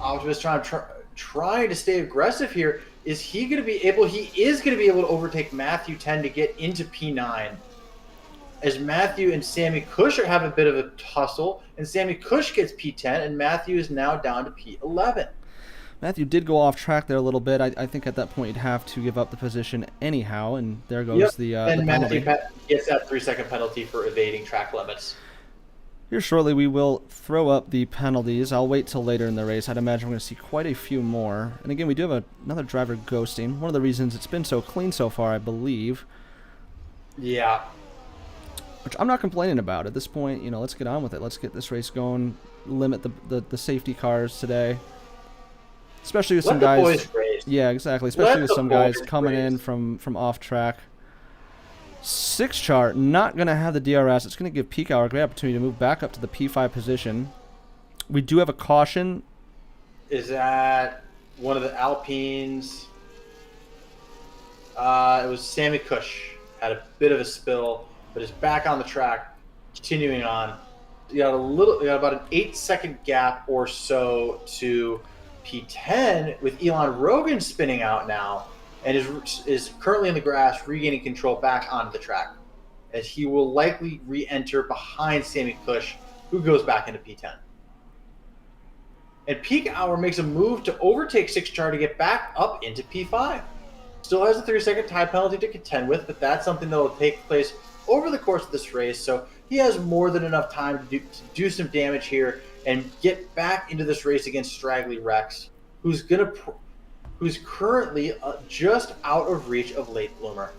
Optimus trying to stay aggressive here. Is he going to be able? He is going to be able to overtake Matthew 10 to get into P9. As Matthew and Sammy Cush have a bit of a tussle, and Sammy Cush gets P10, and Matthew is now down to P11. Matthew did go off track there a little bit. I think at that point you'd have to give up the position anyhow, and there goes the and penalty. Matthew gets that 3-second penalty for evading track limits. Here shortly we will throw up the penalties. I'll wait till later in the race. I'd imagine we're going to see quite a few more. And again, we do have another driver ghosting. One of the reasons it's been so clean so far, I believe. Yeah. Which I'm not complaining about. At this point, let's get on with it. Let's get this race going. Limit the safety cars today. Especially with some guys. Let the boys race. Yeah, exactly. Especially with some guys coming in from off track. 6-char, not going to have the DRS. It's going to give Peak Hour a great opportunity to move back up to the P5 position. We do have a caution. Is that one of the Alpines? It was Sammy Cush. Had a bit of a spill, but is back on the track, continuing on. You got about an 8-second gap or so to P10 with Elon Rogan spinning out now. And is currently in the grass, regaining control back onto the track, as he will likely re-enter behind Sammy Cush, who goes back into P10. And Peak Hour makes a move to overtake 6-char to get back up into P5. Still has a 3-second time penalty to contend with, but that's something that will take place over the course of this race, so he has more than enough time to do some damage here and get back into this race against Straggly Rex, who's currently just out of reach of Late Bloomer.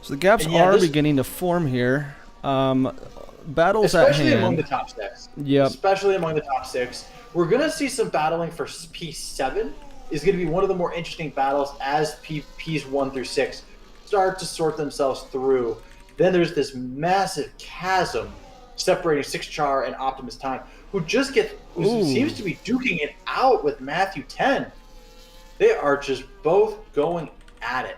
So the gaps are beginning to form here. Battles at hand. Especially among the top 6. Yep. Especially among the top 6. We're going to see some battling for P7. Is going to be one of the more interesting battles as Ps 1 through 6 start to sort themselves through. Then there's this massive chasm separating 6-char and Optimus Time, who seems to be duking it out with Matthew 10. They are just both going at it.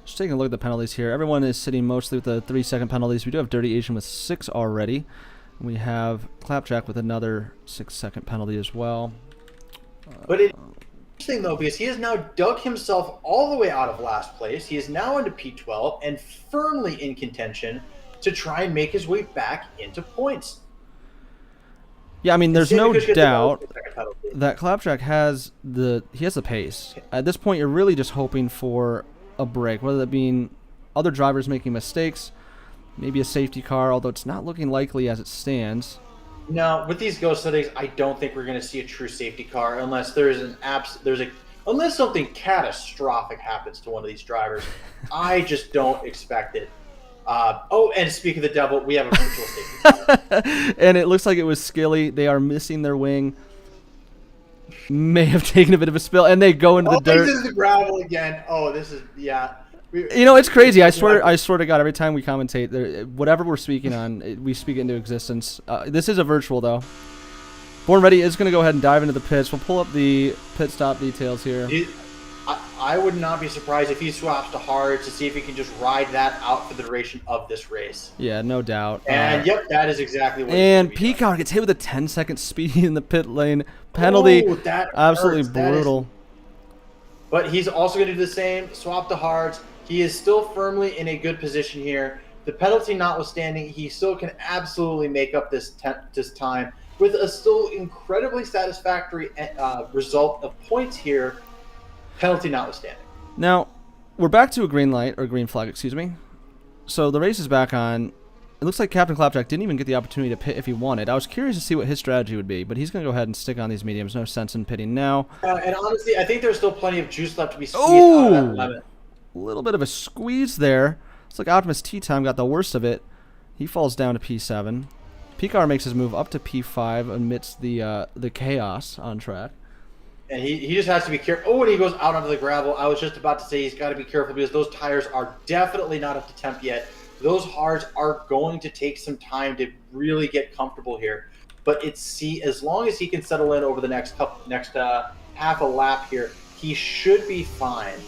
Just taking a look at the penalties here. Everyone is sitting mostly with the 3-second penalties. We do have Dirty Asian with 6 already. We have Clapjack with another 6-second penalty as well. But it's interesting, though, because he has now dug himself all the way out of last place. He is now into P12 and firmly in contention to try and make his way back into points. Yeah, I mean, there's no doubt that Clapjack has the pace. At this point, you're really just hoping for a break, whether that being other drivers making mistakes, maybe a safety car, although it's not looking likely as it stands. No, with these ghost settings, I don't think we're going to see a true safety car unless unless something catastrophic happens to one of these drivers. I just don't expect it. And speak of the devil, we have a virtual safety car. And it looks like it was Skilly. They are missing their wing. May have taken a bit of a spill, and they go into the dirt. This is the gravel again. Oh, this is It's crazy. I swear to God, every time we commentate, whatever we're speaking on, we speak into existence. This is a virtual, though. Born Ready is going to go ahead and dive into the pits. We'll pull up the pit stop details here. I would not be surprised if he swaps to hard to see if he can just ride that out for the duration of this race. Yeah, no doubt. And yep, that is exactly what. And Peacock gets hit with a 10-second speed in the pit lane penalty. Oh, that absolutely hurts. brutal. But he's also going to do the same. Swap to hards. He is still firmly in a good position here. The penalty notwithstanding, he still can absolutely make up this time with a still incredibly satisfactory result of points here. Penalty notwithstanding. Now, we're back to a green light, or green flag, excuse me. So the race is back on. It looks like Captain Clapjack didn't even get the opportunity to pit if he wanted. I was curious to see what his strategy would be, but he's going to go ahead and stick on these mediums. No sense in pitting now. And honestly, I think there's still plenty of juice left to be squeezed out of that lemon. A little bit of a squeeze there. It's like Optimus Tea Time got the worst of it. He falls down to P7. Picard makes his move up to P5 amidst the chaos on track. And he just has to be careful. Oh, and he goes out onto the gravel. I was just about to say he's got to be careful because those tires are definitely not up to temp yet. Those hards are going to take some time to really get comfortable here. But as long as he can settle in over the next half a lap here, he should be fine.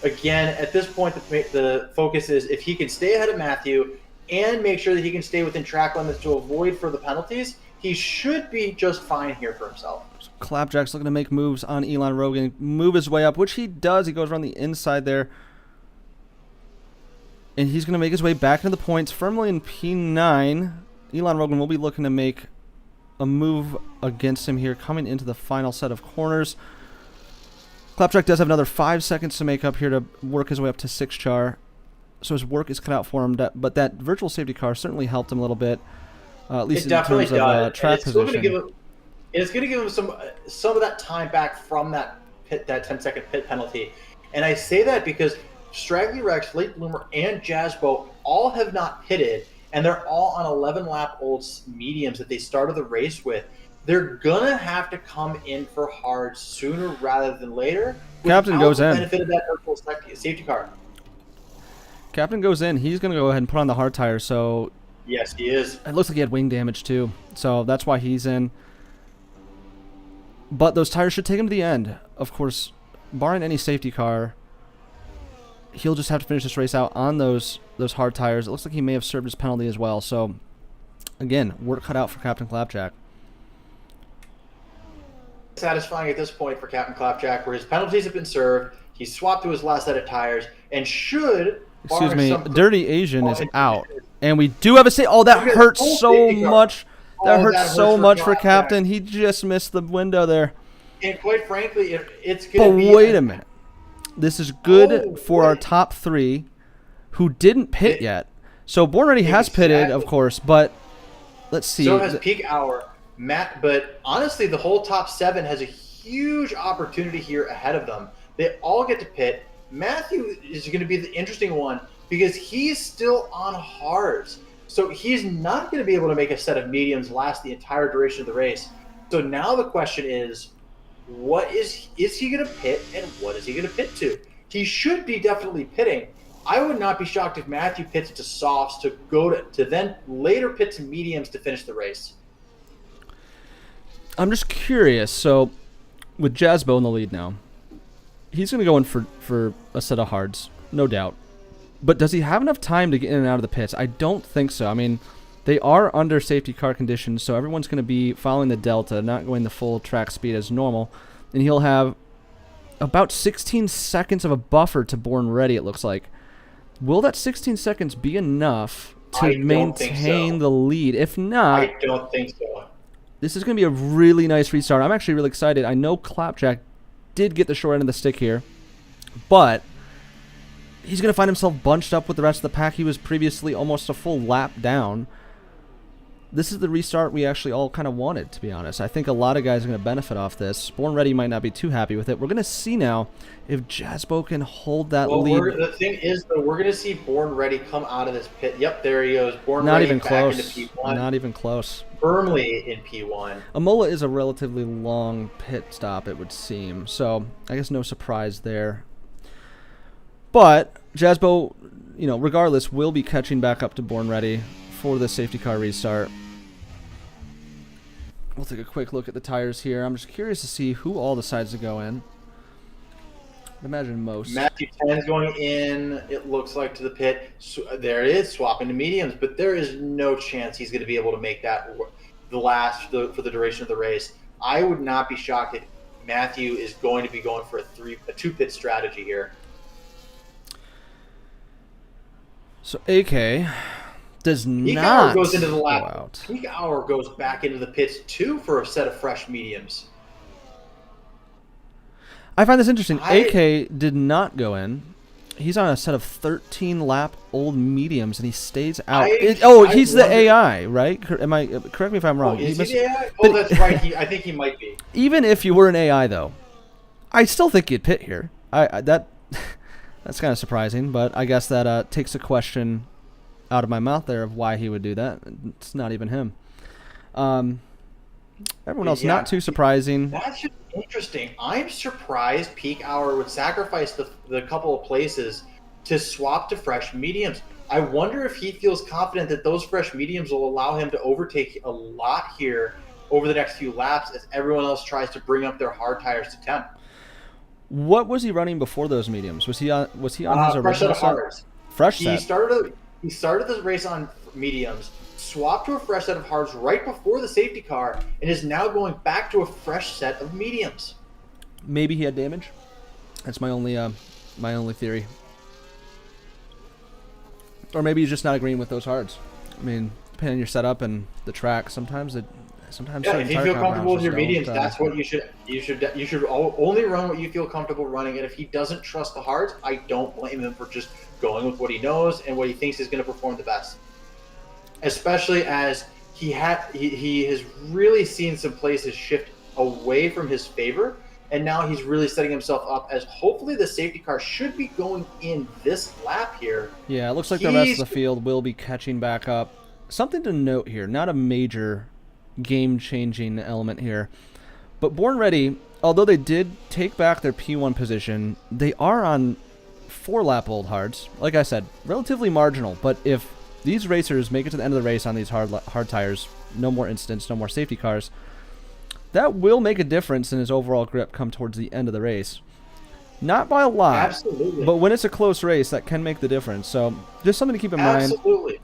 Again, at this point, the focus is if he can stay ahead of Matthew and make sure that he can stay within track limits to avoid further penalties, he should be just fine here for himself. Clapjack's looking to make moves on Elon Rogan, move his way up, which he does. He goes around the inside there. And he's going to make his way back into the points firmly in P9. Elon Rogan will be looking to make a move against him here coming into the final set of corners. Clapjack does have another 5 seconds to make up here to work his way up to 6 char. So his work is cut out for him. But that virtual safety car certainly helped him a little bit, at least in terms of track position. It's going to give him some of that time back from that 10-second pit penalty. And I say that because Straggly Rex, Late Bloomer, and Jazzbo all have not pitted, and they're all on 11-lap-old mediums that they started the race with. They're going to have to come in for hard sooner rather than later. Captain goes in. Benefit of that virtual safety car. Captain goes in. He's going to go ahead and put on the hard tire. So yes, he is. It looks like he had wing damage too. So that's why he's in. But those tires should take him to the end. Of course, barring any safety car, he'll just have to finish this race out on those hard tires. It looks like he may have served his penalty as well. So, again, work cut out for Captain Clapjack. Satisfying at this point for Captain Clapjack, where his penalties have been served. He's swapped to his last set of tires and should. Excuse me, Dirty Asian is out, and we do have a say. Oh, that hurts so much. That hurts so much for Captain. He just missed the window there. And quite frankly, it's going to be. But wait a minute. This is good for our top 3 who didn't pit yet. So Born Ready has pitted, of course, but let's see. So has Peak Hour. Matt, but honestly, the whole top 7 has a huge opportunity here ahead of them. They all get to pit. Matthew is going to be the interesting one because he's still on hards. So he's not going to be able to make a set of mediums last the entire duration of the race. So now the question is, what is he going to pit and what is he going to pit to? He should be definitely pitting. I would not be shocked if Matthew pits to softs to go to then later pit to mediums to finish the race. I'm just curious. So with Jazzbo in the lead now, he's going to go in for a set of hards, no doubt. But does he have enough time to get in and out of the pits? I don't think so. I mean, they are under safety car conditions, so everyone's going to be following the delta, not going the full track speed as normal. And he'll have about 16 seconds of a buffer to Born Ready, it looks like. Will that 16 seconds be enough to maintain the lead? If not, I don't think so. This is going to be a really nice restart. I'm actually really excited. I know Clapjack did get the short end of the stick here, but he's going to find himself bunched up with the rest of the pack. He was previously almost a full lap down. this is the restart we actually all kind of wanted, to be honest. I think a lot of guys are going to benefit off this. Born Ready might not be too happy with it. We're going to see now if Jazbo can hold that lead. The thing is, though, we're going to see Born Ready come out of this pit. Yep, there he goes. Born Not Ready even back close. into P1. Not even close. Firmly in P1. Imola is a relatively long pit stop, it would seem. So I guess no surprise there. But Jazbo, regardless, will be catching back up to Born Ready for the safety car restart. We'll take a quick look at the tires here. I'm just curious to see who all decides to go in. I'd imagine most. Matthew 10's going in, it looks like, to the pit. So, there it is, swapping to mediums. But there is no chance he's going to be able to make that for the duration of the race. I would not be shocked if Matthew is going to be going for a two-pit strategy here. So AK does Peak not Hour goes into the go lap. out. Peak Hour goes back into the pits, too, for a set of fresh mediums. I find this interesting. AK did not go in. He's on a set of 13-lap old mediums, and he stays out. He's the AI, right? Correct me if I'm wrong. Is he the AI? Oh, that's right. I think he might be. Even if you were an AI, though, I still think you'd pit here. That's kind of surprising, but I guess that takes a question out of my mouth there of why he would do that. It's not even him. Everyone else, not too surprising. That's just interesting. I'm surprised Peak Hour would sacrifice the couple of places to swap to fresh mediums. I wonder if he feels confident that those fresh mediums will allow him to overtake a lot here over the next few laps as everyone else tries to bring up their hard tires to temp. What was he running before those mediums? Was he on his fresh original set of hards? Fresh He set. He started the race on mediums, swapped to a fresh set of hards right before the safety car, and is now going back to a fresh set of mediums. Maybe he had damage. That's my only theory. Or maybe he's just not agreeing with those hards. I mean, depending on your setup and the track, sometimes. Yeah, if you feel comfortable with your mediums, that's what you should. You should only run what you feel comfortable running. And if he doesn't trust the hards, I don't blame him for just going with what he knows and what he thinks is going to perform the best. Especially as he has really seen some places shift away from his favor, and now he's really setting himself up as hopefully the safety car should be going in this lap here. Yeah, it looks like the rest of the field will be catching back up. Something to note here, not a major game-changing element here, but Born Ready, although they did take back their P1 position, they are on 4-lap old hards. Like I said, relatively marginal, but if these racers make it to the end of the race on these hard tires, no more incidents, no more safety cars, that will make a difference in his overall grip come towards the end of the race. Not by a lot, absolutely, but when it's a close race, that can make the difference. So just something to keep in mind. Absolutely.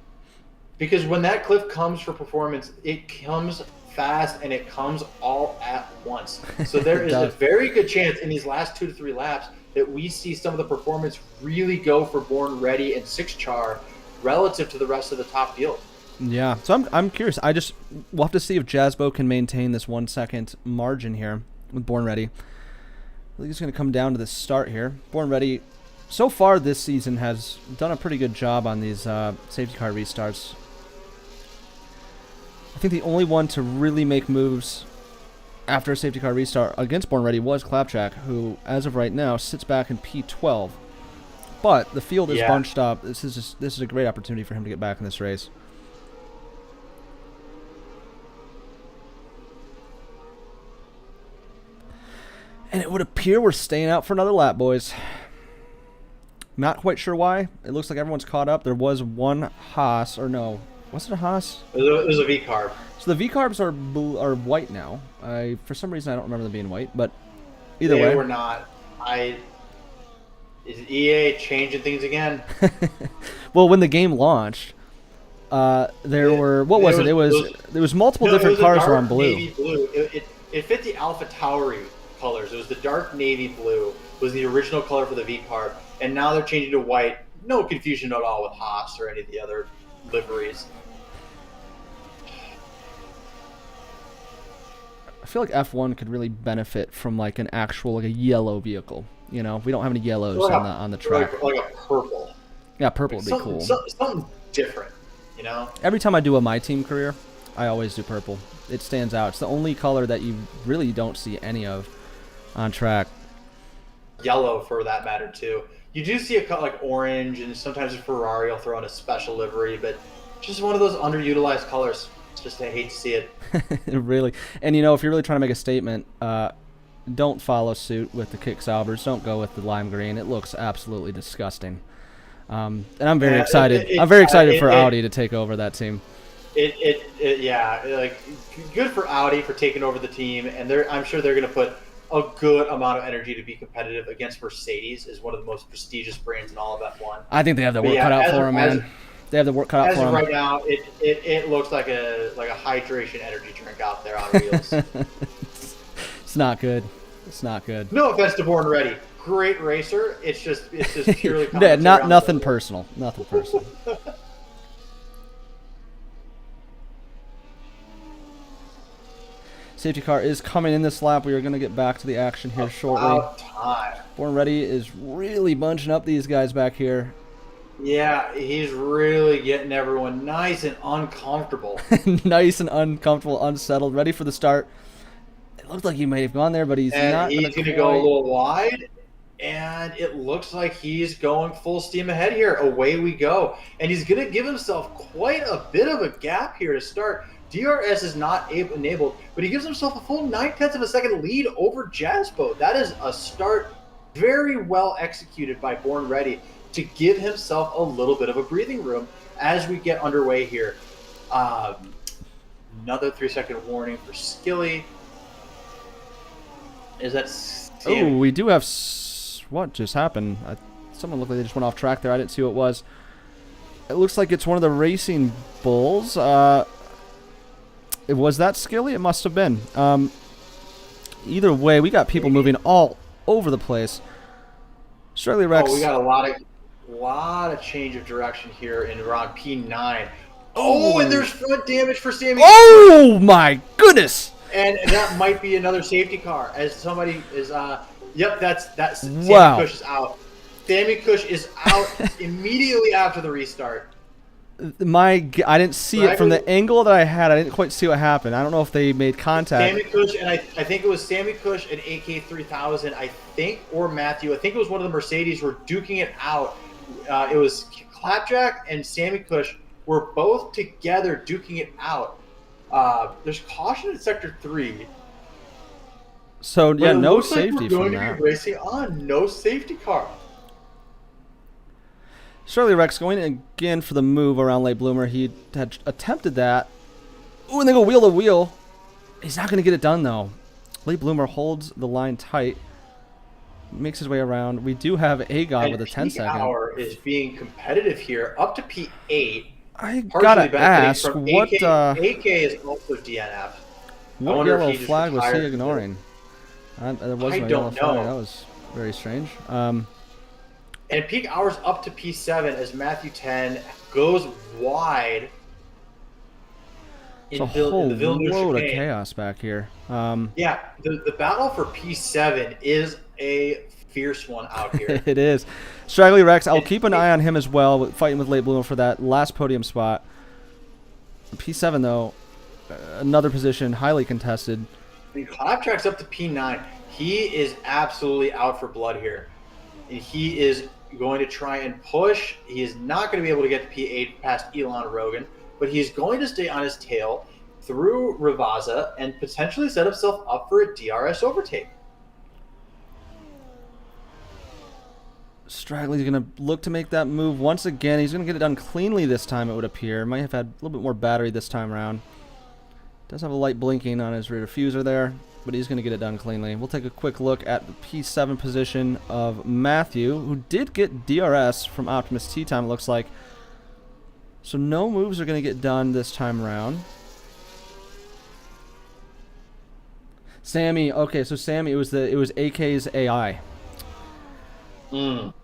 Because when that cliff comes for performance, it comes fast and it comes all at once. So there is a very good chance in these last 2 to 3 laps that we see some of the performance really go for Born Ready and 6char relative to the rest of the top field. Yeah, so I'm curious. We'll have to see if Jazbo can maintain this 1 second margin here with Born Ready. I think it's going to come down to the start here. Born Ready, so far this season, has done a pretty good job on these safety car restarts. I think the only one to really make moves after a safety car restart against Born Ready was Clapjack, who, as of right now, sits back in P12. But the field is bunched up. This is a great opportunity for him to get back in this race. And it would appear we're staying out for another lap, boys. Not quite sure why. It looks like everyone's caught up. There was one Haas, or no. Was it a Haas? It was a V-carb. So the V-carbs are white now. For some reason, I don't remember them being white, but either way. They were not. Is EA changing things again? Well, when the game launched, there was multiple different cars were on blue. Navy blue. It fit the Alpha Tauri colors. It was the dark navy blue was the original color for the V-carb, and now they're changing to white. No confusion at all with Haas or any of the other liveries. I feel like F1 could really benefit from like an actual a yellow vehicle. You know, we don't have any yellows on the track. Like a purple. Yeah, purple would be cool. Something different, you know? Every time I do a My Team career, I always do purple. It stands out. It's the only color that you really don't see any of on track. Yellow, for that matter, too. You do see a cut like orange, and sometimes a Ferrari will throw in a special livery, but just one of those underutilized colors. Just I hate to see it. Really. And, you know, if you're really trying to make a statement, don't follow suit with the kick salvers. Don't go with the lime green. It looks absolutely disgusting. And I'm very excited. I'm very excited for Audi to take over that team. Yeah, like good for Audi for taking over the team, and I'm sure they're going to put a good amount of energy to be competitive against Mercedes, is one of the most prestigious brands in all of F1. I think they have the work cut out for them, man. They have the work cut out for them. As of right now, it looks like a hydration energy drink out there on wheels. It's not good. It's not good. No offense to Born Ready, great racer. It's just purely yeah, nothing personal. Nothing personal. Safety car is coming in this lap. We are going to get back to the action here shortly. About time. Born Ready is really bunching up these guys back here. Yeah, he's really getting everyone nice and uncomfortable. Nice and uncomfortable, unsettled, ready for the start. It looked like he may have gone there, but he's not. He's going to go a little wide, and it looks like he's going full steam ahead here. Away we go. And he's going to give himself quite a bit of a gap here to start. DRS is not enabled, but he gives himself a full 9/10 of a second lead over Jaspo. That is a start very well executed by Born Ready to give himself a little bit of a breathing room as we get underway here. Another 3-second warning for Skilly. Is that... Oh, we do have... What just happened? Someone looked like they just went off track there. I didn't see what it was. It looks like it's one of the racing bulls. Was that Skilly? It must have been. Either way, we got people moving all over the place. Shirley Rex. Oh, we got a lot of change of direction here in around P9. Oh, and there's front damage for Sammy. Oh my goodness! And that might be another safety car, as somebody is. Yep, that's Sammy Cush is out. Sammy Cush is out immediately after the restart. I didn't see it from the angle that I had. I didn't quite see what happened. I don't know if they made contact. Sammy Cush, and I think it was Sammy Cush and AK3000, I think, or Matthew. I think it was one of the Mercedes were duking it out. It was Clapjack and Sammy Cush were both together duking it out. There's caution in Sector 3. So, yeah, no safety from that. We're going to be racing on no safety car. Shirley Rex going again for the move around Late Bloomer. He had attempted that. Ooh, and they go wheel to wheel. He's not going to get it done, though. Late Bloomer holds the line tight. Makes his way around. We do have A-God with a 10-second. Hour is being competitive here, up to P8. I gotta ask, what... AK is also DNF. What yellow flag was he ignoring? There was no yellow flag. That was very strange. And peak hours up to P7 as Matthew 10 goes wide. It's a whole load of chaos back here. Yeah, the battle for P7 is a fierce one out here. It is. Straggly Rex, I'll keep an eye on him as well, fighting with Late Bloomer for that last podium spot. P7, though, another position, highly contested. And Claptrack's up to P9. He is absolutely out for blood here. And he is going to try and push. He is not going to be able to get to P8 past Elon Rogan, but he's going to stay on his tail through Ravaza and potentially set himself up for a DRS overtake. Straggly's going to look to make that move once again. He's going to get it done cleanly this time, it would appear. Might have had a little bit more battery this time around. Does have a light blinking on his rear diffuser there, but he's going to get it done cleanly. We'll take a quick look at the P7 position of Matthew, who did get DRS from Optimus Tea Time, it looks like. So no moves are going to get done this time around. Sammy, okay, so Sammy, it was AK's AI.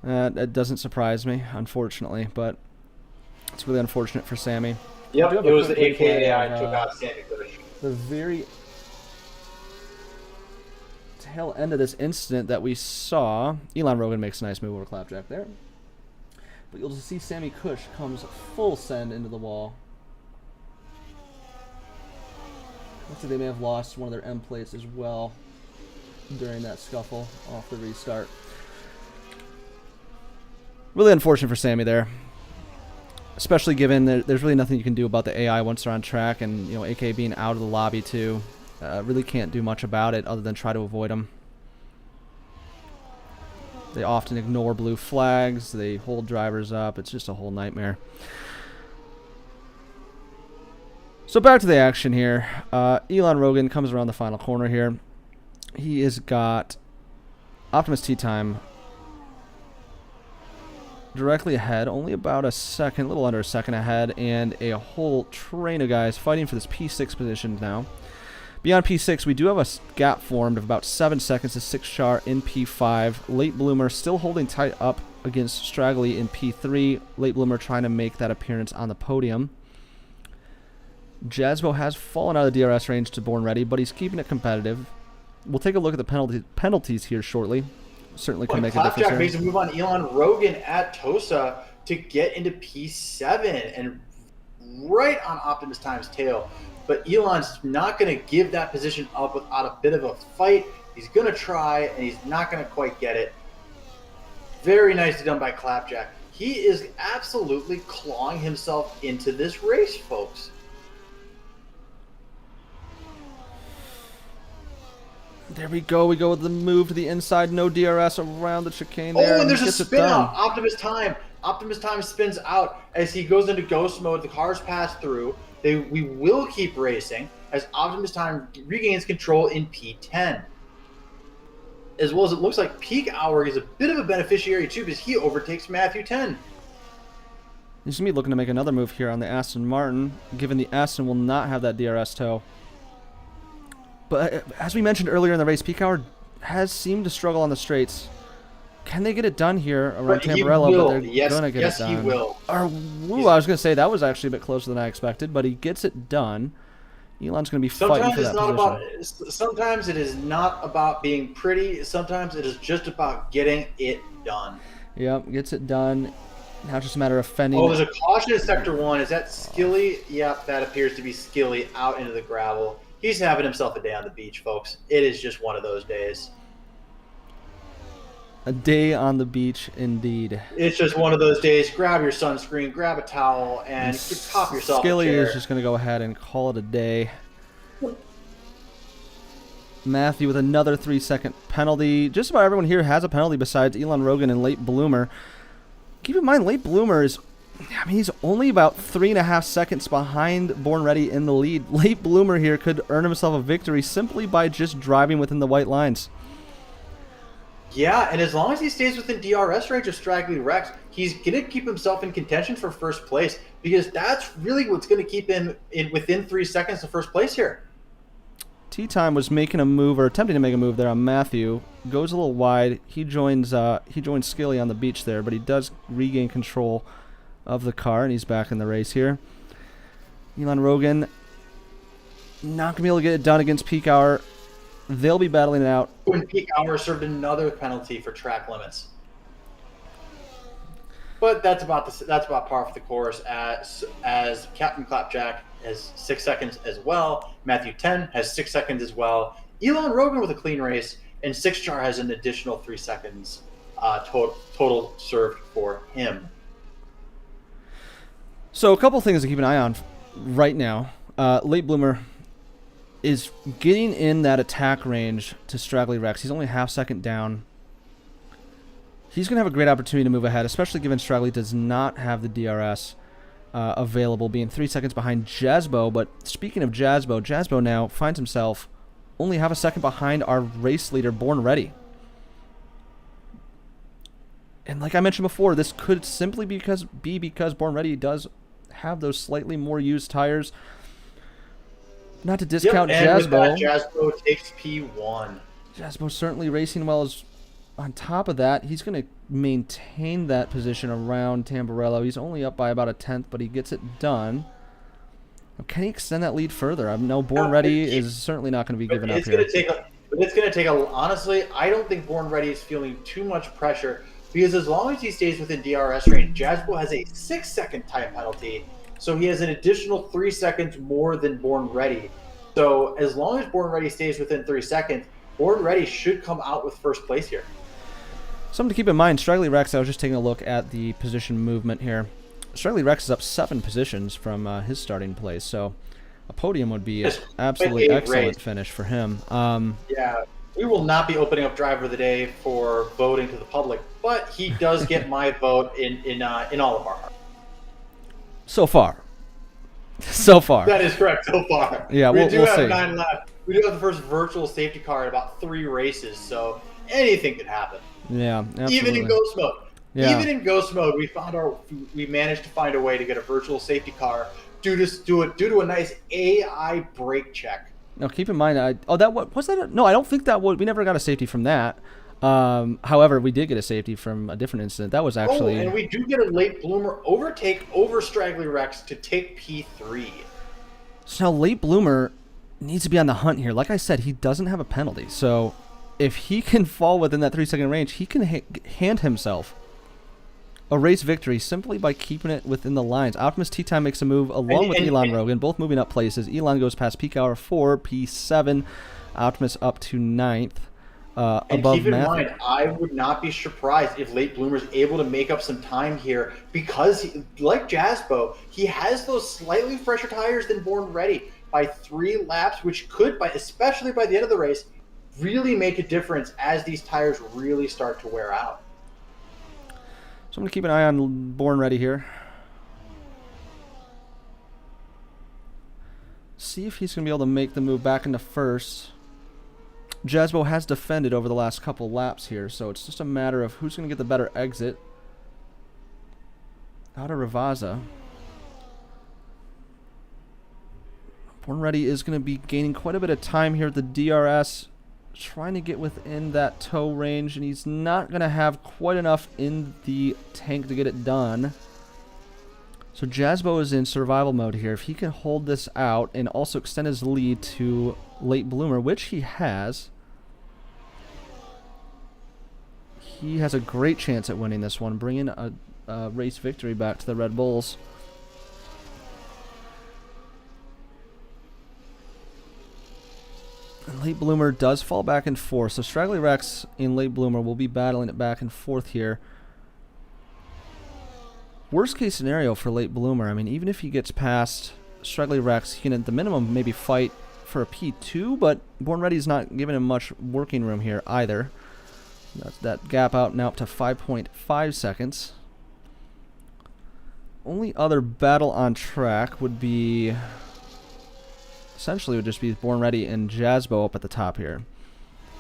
That doesn't surprise me, unfortunately, but it's really unfortunate for Sammy. Yep, it was the AK AI took out Sammy Cush. The very tail end of this incident that we saw, Elon Rogan makes a nice move over Clapjack there. But you'll see Sammy Cush comes full send into the wall. Looks like they may have lost one of their end plates as well during that scuffle off the restart. Really unfortunate for Sammy there. Especially given there's really nothing you can do about the AI once they're on track, and AK being out of the lobby too. Really can't do much about it other than try to avoid them. They often ignore blue flags. They hold drivers up. It's just a whole nightmare. So back to the action here. Elon Rogan comes around the final corner here. He has got Optimus Tea Time directly ahead, only about a second, a little under a second ahead, and a whole train of guys fighting for this P6 position now. Beyond P6, we do have a gap formed of about 7 seconds to 6char in P5. Late Bloomer still holding tight up against Straggly in P3. Late Bloomer trying to make that appearance on the podium. Jazbo has fallen out of the DRS range to Born Ready, but he's keeping it competitive. We'll take a look at the penalties here shortly. Certainly can make a difference Clapjack here. makes a move on Elon Rogan at Tosa to get into P7 and right on Optimus Time's tail. But Elon's not going to give that position up without a bit of a fight. He's going to try, and he's not going to quite get it. Very nicely done by Clapjack. He is absolutely clawing himself into this race, folks. There we go. We go with the move to the inside. No DRS around the chicane there. Oh, and there's a gets it spin done. out. Optimus Time. Optimus Time spins out as he goes into ghost mode. The cars pass through. We will keep racing as Optimus Time regains control in P10. As well as it looks like Peak Hour is a bit of a beneficiary too because he overtakes Matthew 10. He's going to be looking to make another move here on the Aston Martin, given the Aston will not have that DRS tow. But as we mentioned earlier in the race, Peak Hour has seemed to struggle on the straights. Can they get it done here around Tamburello? But they're going to get it done. Yes, he will. I was going to say that was actually a bit closer than I expected, but he gets it done. Elon's going to be fighting for that position. Sometimes it is not about being pretty. Sometimes it is just about getting it done. Yep, gets it done. Now just a matter of fending. Oh, there's a caution in Sector 1. Is that Skilly? Yep, that appears to be Skilly out into the gravel. He's having himself a day on the beach, folks. It is just one of those days. A day on the beach, indeed. It's just one of those days. Grab your sunscreen, grab a towel, and pop yourself Skilly a chair. is just going to go ahead and call it a day. Matthew with another 3-second penalty. Just about everyone here has a penalty besides Elon Rogan and Late Bloomer. Keep in mind, Late Bloomer is... he's only about 3.5 seconds behind Born Ready in the lead. Late Bloomer here could earn himself a victory simply by just driving within the white lines. Yeah, and as long as he stays within DRS range of Straggly Rex, he's going to keep himself in contention for first place because that's really what's going to keep him within 3 seconds of first place here. Tea Time was making a move, or attempting to make a move there on Matthew. Goes a little wide. He joins Skilly on the beach there, but he does regain control of the car, and he's back in the race here. Elon Rogan not going to be able to get it done against Peak Hour. They'll be battling it out. When Peak Hour served another penalty for track limits. But that's about par for the course as Captain Clapjack has 6 seconds as well. Matthew 10 has 6 seconds as well. Elon Rogan with a clean race, and 6char has an additional 3 seconds total served for him. So a couple things to keep an eye on right now. Late Bloomer is getting in that attack range to Straggly Rex. He's only half second down. He's going to have a great opportunity to move ahead, especially given Straggly does not have the DRS available, being 3 seconds behind Jazbo. But speaking of Jazbo, Jazbo now finds himself only half a second behind our race leader, Born Ready. And like I mentioned before, this could simply be because Born Ready does have those slightly more used tires. Not to discount Jazbo. With that, Jazbo takes P1. Jazbo certainly racing well. Is on top of that, he's going to maintain that position around Tamburello. He's only up by about a tenth, but he gets it done. Can he extend that lead further? I know Born Ready is certainly not going to be given up here. It's going to take honestly, I don't think Born Ready is feeling too much pressure because as long as he stays within DRS range, Jazbo has a 6-second time penalty, so he has an additional 3 seconds more than Born Ready. So as long as Born Ready stays within 3 seconds, Born Ready should come out with first place here. Something to keep in mind, Straggly Rex, I was just taking a look at the position movement here. Straggly Rex is up 7 positions from his starting place, so a podium would be an absolutely excellent finish for him. Yeah, we will not be opening up Driver of the Day for voting to the public, but he does get my vote in all of our hearts. So far. So far. That is correct, so far. Yeah, we'll see. 9 left. We do have the first virtual safety car in about 3 races, so anything could happen. Yeah, absolutely. Even in ghost mode. Yeah. Even in ghost mode, we managed to find a way to get a virtual safety car due to a nice AI brake check. Now, keep in mind, I don't think that would. We never got a safety from that. However, we did get a safety from a different incident. That was actually. And we do get a late bloomer overtake over Straggly Rex to take P3. So now late bloomer needs to be on the hunt here. Like I said, he doesn't have a penalty. So if he can fall within that 3-second range, he can hand himself a race victory simply by keeping it within the lines. Optimus Tea Time makes a move along with Elon Rogan, both moving up places. Elon goes past peak hour 4, P7. Optimus up to 9th. And keep in mind, I would not be surprised if Late Bloomer is able to make up some time here because, like Jaspo, he has those slightly fresher tires than Born Ready by 3 laps, which could, especially by the end of the race, really make a difference as these tires really start to wear out. So I'm going to keep an eye on Born Ready here. See if he's going to be able to make the move back into first. Jasbo has defended over the last couple laps here, so it's just a matter of who's going to get the better exit. Out of Ravaza. Born Ready is going to be gaining quite a bit of time here at the DRS, trying to get within that tow range, and he's not going to have quite enough in the tank to get it done. So Jasbo is in survival mode here. If he can hold this out and also extend his lead to Late Bloomer, which he has a great chance at winning this one, bringing a race victory back to the Red Bulls. And Late Bloomer does fall back and forth, so Straggly Rex and Late Bloomer will be battling it back and forth here. Worst case scenario for Late Bloomer, I mean, even if he gets past Straggly Rex, he can at the minimum maybe fight for a P2, but Born Ready is not giving him much working room here either. That's that gap out now up to 5.5 seconds. Only other battle on track would be essentially would just be Born Ready and Jasbo up at the top here.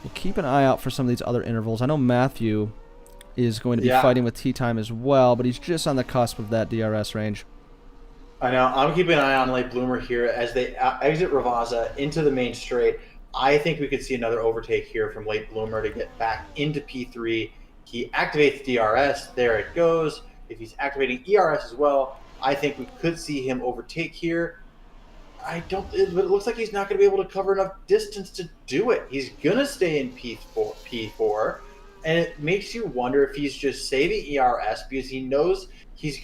We'll keep an eye out for some of these other intervals. I know Matthew is going to be fighting with Tea Time as well, but he's just on the cusp of that DRS range. I know. I'm keeping an eye on Late Bloomer here as they exit Ravaza into the main straight. I think we could see another overtake here from Late Bloomer to get back into P3. He activates DRS. There it goes. If he's activating ERS as well, I think we could see him overtake here. It looks like he's not going to be able to cover enough distance to do it. He's going to stay in P4, and it makes you wonder if he's just saving ERS because he knows he's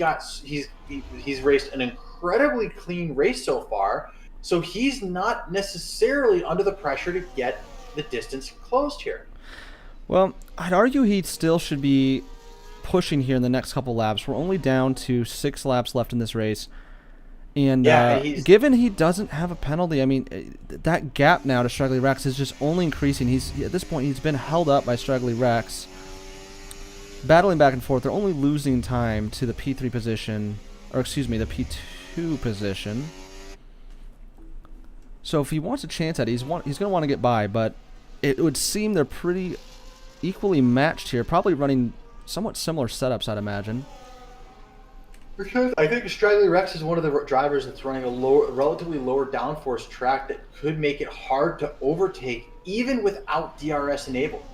raced an incredibly clean race so far, so he's not necessarily under the pressure to get the distance closed here. Well, I'd argue he still should be pushing here in the next couple laps. We're only down to 6 laps left in this race. And given he doesn't have a penalty, I mean, that gap now to Straggly Rex is just only increasing. At this point, he's been held up by Straggly Rex. Battling back and forth, they're only losing time to the P3 position, or excuse me, the P2 position. So if he wants a chance at it, he's going to want to get by, but it would seem they're pretty equally matched here, probably running somewhat similar setups, I'd imagine. Because I think Straggly Rex is one of the drivers that's running a relatively lower downforce track that could make it hard to overtake even without DRS enabled.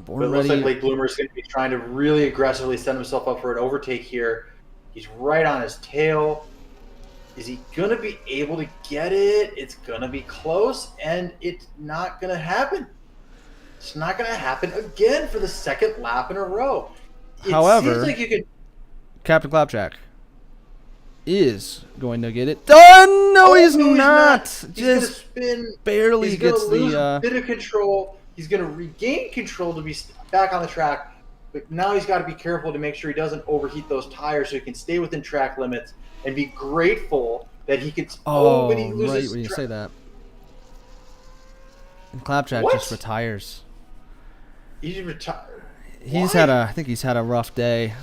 But it looks like Late Bloomer is going to be trying to really aggressively set himself up for an overtake here. He's right on his tail. Is he going to be able to get it? It's going to be close, and it's not going to happen. It's not going to happen again for the second lap in a row. However, seems like you could... Captain Clapjack, is going to get it done. No, he's not. He's Just gonna spin. barely He's gonna gets lose the. a bit of control. He's gonna regain control to be back on the track. But now he's got to be careful to make sure he doesn't overheat those tires, so he can stay within track limits and be grateful that he can. Oh, but he right loses when you say that. And Clapjack What? just retires. He's retired. He's Why? I think he's had a rough day.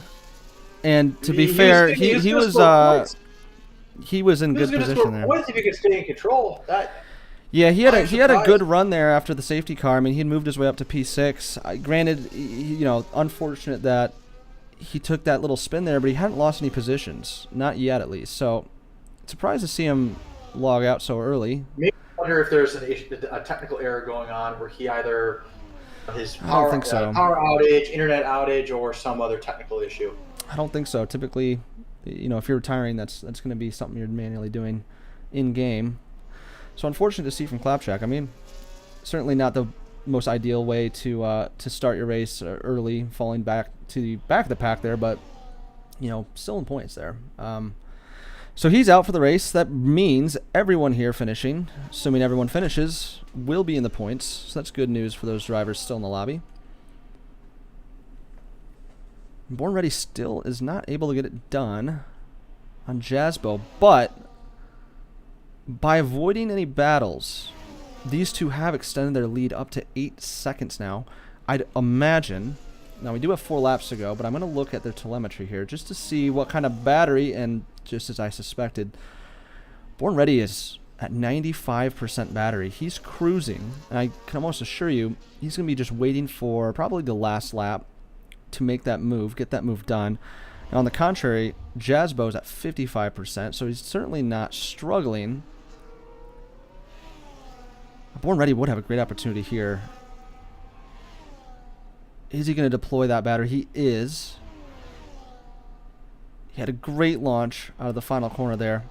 And to be He fair, was he gonna was score points. he was in He was good gonna position score there. points if he could stay in control. Yeah, he had I'm he had a good surprised. run there after the safety car. I mean, he had moved his way up to P6. Granted, unfortunate that he took that little spin there, but he hadn't lost any positions, not yet at least. So, surprised to see him log out so early. Maybe I wonder if there's a technical error going on where he either his I don't power, think so. power outage, internet outage, or some other technical issue. I don't think so. Typically, if you're retiring, that's going to be something you're manually doing in game. So unfortunate to see from Clapjack. I mean, certainly not the most ideal way to start your race early, falling back to the back of the pack there, but still in points there. So he's out for the race. That means everyone here finishing, assuming everyone finishes, will be in the points. So that's good news for those drivers still in the lobby. Born Ready still is not able to get it done on Jazzbo, but by avoiding any battles, these two have extended their lead up to 8 seconds now. I'd imagine, now we do have 4 laps to go, but I'm going to look at their telemetry here just to see what kind of battery, and just as I suspected, Born Ready is at 95% battery. He's cruising, and I can almost assure you he's going to be just waiting for probably the last lap to make that move, get that move done. Now, on the contrary, Jazzbo's at 55%, so he's certainly not struggling. Born Ready would have a great opportunity here. Is he going to deploy that battery? He is. He had a great launch out of the final corner there.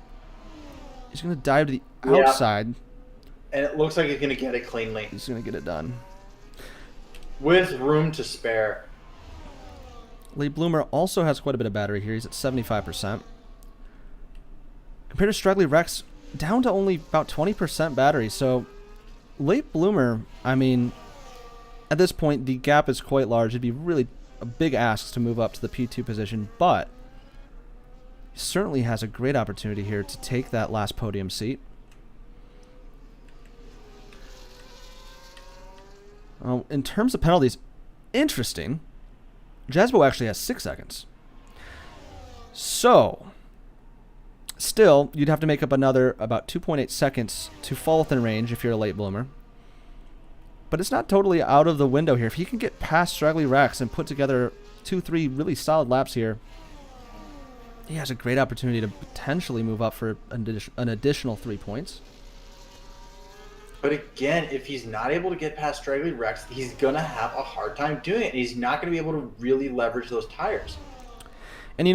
He's going to dive to the outside. And it looks like he's going to get it cleanly. He's going to get it done. With room to spare. Late Bloomer also has quite a bit of battery here. He's at 75%. Compared to Straggly Rex, down to only about 20% battery. So, Late Bloomer, I mean, at this point, the gap is quite large. It'd be really a big ask to move up to the P2 position, but he certainly has a great opportunity here to take that last podium seat. In terms of penalties, interesting. Jazzbo actually has 6 seconds. So, still, you'd have to make up another about 2.8 seconds to fall within range if you're a late bloomer. But it's not totally out of the window here. If he can get past Straggly Rex and put together 2-3 really solid laps here, he has a great opportunity to potentially move up for an additional 3 points. But again, if he's not able to get past Straggly Rex, he's going to have a hard time doing it. And he's not going to be able to really leverage those tires. And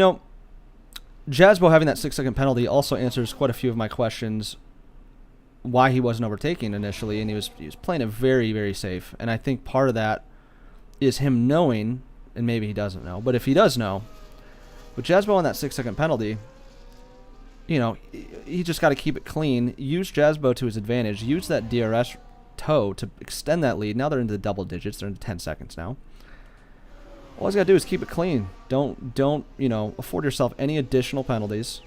Jazzbo having that 6-second penalty also answers quite a few of my questions why he wasn't overtaking initially, and he was playing it very, very safe. And I think part of that is him knowing, and maybe he doesn't know, but if he does know, with Jazzbo on that 6-second penalty, he just got to keep it clean, use Jazzbo to his advantage, use that DRS toe to extend that lead. Now they're into the double digits, they're into 10 seconds now. All he's got to do is keep it clean. Don't afford yourself any additional penalties.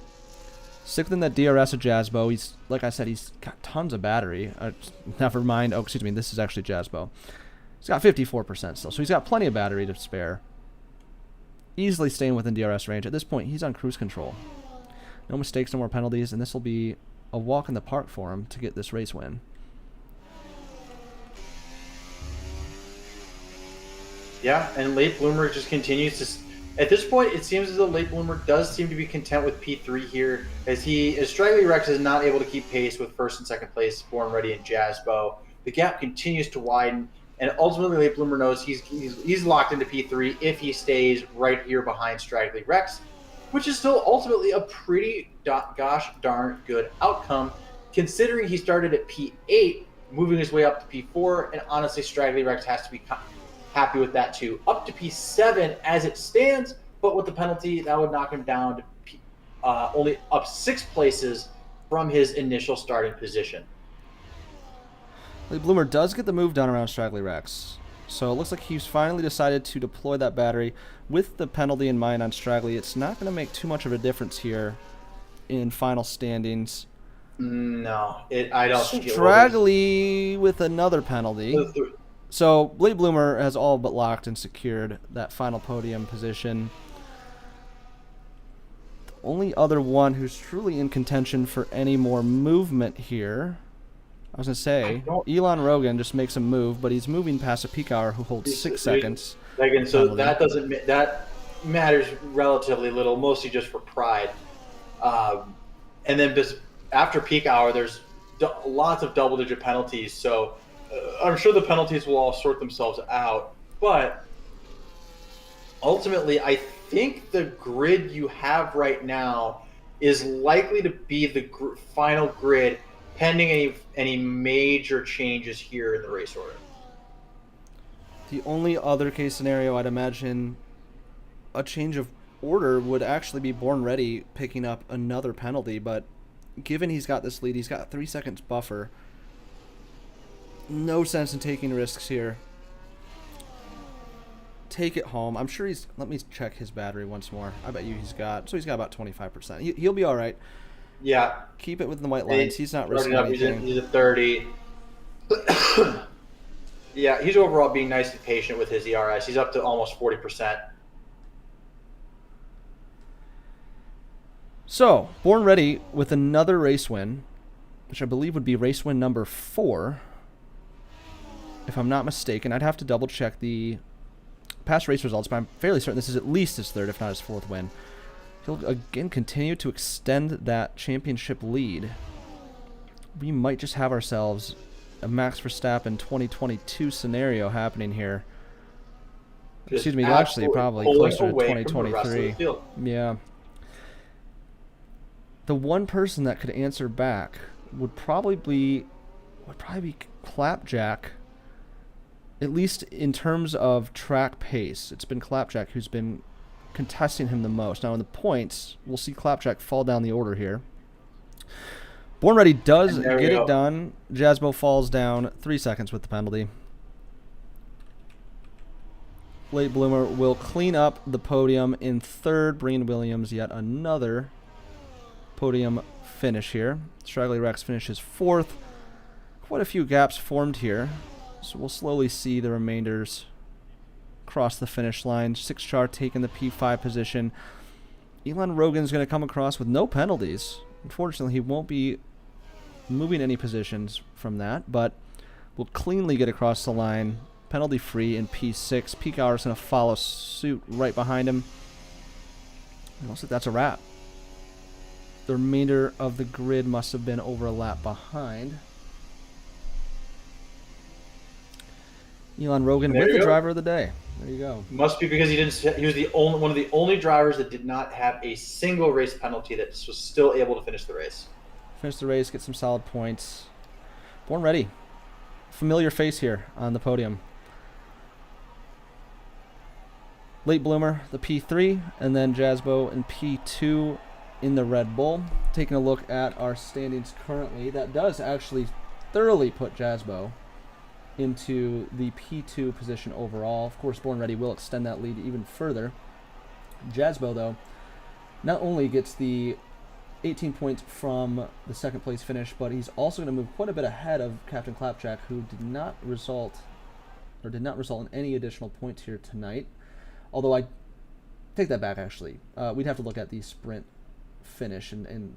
Stick within that DRS of Jazzbo. He's, like I said, he's got tons of battery. Never mind. Oh, excuse me. This is actually Jazzbo. He's got 54% still, so he's got plenty of battery to spare. Easily staying within DRS range. At this point, he's on cruise control. No mistakes, no more penalties, and this will be a walk in the park for him to get this race win. Yeah, and Late Bloomer just continues to... At this point, it seems as though Late Bloomer does seem to be content with P3 here, as Straggly Rex is not able to keep pace with first and second place, Born Ready and Jazzbo. The gap continues to widen, and ultimately Late Bloomer knows he's locked into P3 if he stays right here behind Straggly Rex, which is still ultimately a pretty gosh darn good outcome, considering he started at P8, moving his way up to P4, and honestly, Straggly Rex has to be happy with that too. Up to P7 as it stands, but with the penalty, that would knock him down to only up 6 places from his initial starting position. Late Bloomer does get the move done around Straggly Rex. So it looks like he's finally decided to deploy that battery with the penalty in mind on Straggly. It's not going to make too much of a difference here in final standings. No, I don't think it will. Straggly with another penalty. So Late Bloomer has all but locked and secured that final podium position. The only other one who's truly in contention for any more movement here, I was going to say, Elon Rogan just makes a move, but he's moving past a peak hour who holds 6 seconds. Again, so that matters relatively little, mostly just for pride. And then just after peak hour, there's lots of double-digit penalties, so I'm sure the penalties will all sort themselves out. But ultimately, I think the grid you have right now is likely to be the final grid, pending any major changes here in the race order. The only other case scenario I'd imagine a change of order would actually be Born Ready picking up another penalty, but given he's got this lead, he's got a 3 seconds buffer. No sense in taking risks here. Take it home. I'm sure he's... Let me check his battery once more. I bet you he's got about 25%. He'll be all right. Yeah. Keep it within the white lines. He's not risking anything. He's a 30. Yeah, he's overall being nice and patient with his ERS. He's up to almost 40%. So, Born Ready with another race win, which I believe would be race win number 4, if I'm not mistaken. I'd have to double check the past race results, but I'm fairly certain this is at least his 3rd, if not his 4th win. He'll again continue to extend that championship lead. We might just have ourselves a Max Verstappen 2022 scenario happening here. Excuse me, actually probably closer to 2023. Yeah. The one person that could answer back would probably be Clapjack, at least in terms of track pace. It's been Clapjack who's been contesting him the most. Now in the points, we'll see Clapjack fall down the order here. Born Ready does get it done. Jasbo falls down 3 seconds with the penalty. Late Bloomer will clean up the podium in 3rd, bringing Williams yet another podium finish here. Straggly Rex finishes 4th. Quite a few gaps formed here, so we'll slowly see the remainders cross the finish line. 6char taking the P5 position. Elon Rogan's going to come across with no penalties. Unfortunately, he won't be moving any positions from that, but will cleanly get across the line, penalty free in P6. Peak Hour's going to follow suit right behind him. It looks like that's a wrap. The remainder of the grid must have been over a lap behind. Elon Rogan with the driver of the day. There you go. Must be because he was one of the only drivers that did not have a single race penalty that was still able to finish the race. Finish the race, get some solid points. Born Ready. Familiar face here on the podium. Late Bloomer, the P3, and then Jasbo in P2 in the Red Bull. Taking a look at our standings currently, that does actually thoroughly put Jasbo into the P2 position overall. Of course, Born Ready will extend that lead even further. Jasbo, though, not only gets the 18 points from the 2nd place finish, but he's also going to move quite a bit ahead of Captain Clapjack, who did not result in any additional points here tonight. Although I take that back, actually. We'd have to look at the sprint finish, and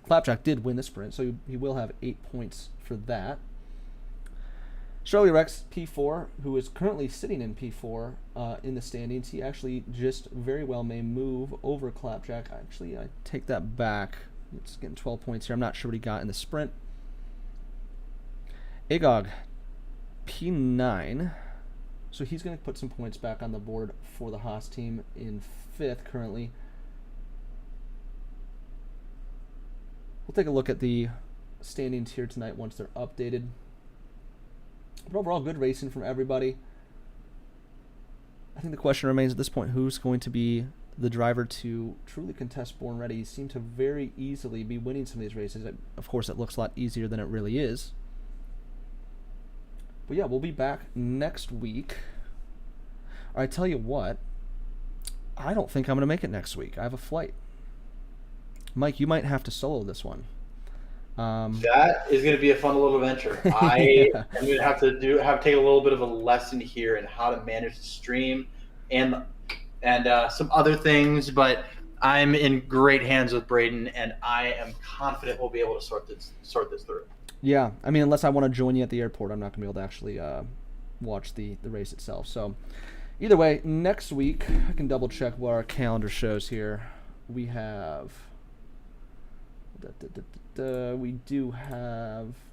Clapjack did win the sprint, so he will have 8 points for that. Straggly Rex, P4, who is currently sitting in P4 in the standings, he actually just very well may move over Clapjack. Actually, I take that back. It's getting 12 points here. I'm not sure what he got in the sprint. Agog, P9. So he's going to put some points back on the board for the Haas team in 5th currently. We'll take a look at the standings here tonight once they're updated. But overall, good racing from everybody. I think the question remains at this point, who's going to be the driver to truly contest Born Ready seem to very easily be winning some of these races. Of course, it looks a lot easier than it really is. But yeah, we'll be back next week. I tell you what, I don't think I'm going to make it next week. I have a flight. Mike, you might have to solo this one. That is going to be a fun little adventure. I am going to have to take a little bit of a lesson here in how to manage the stream and some other things, but I'm in great hands with Braden, and I am confident we'll be able to sort this through. Yeah, I mean, unless I want to join you at the airport, I'm not going to be able to actually watch the race itself. So either way, next week, I can double check what our calendar shows here. We have...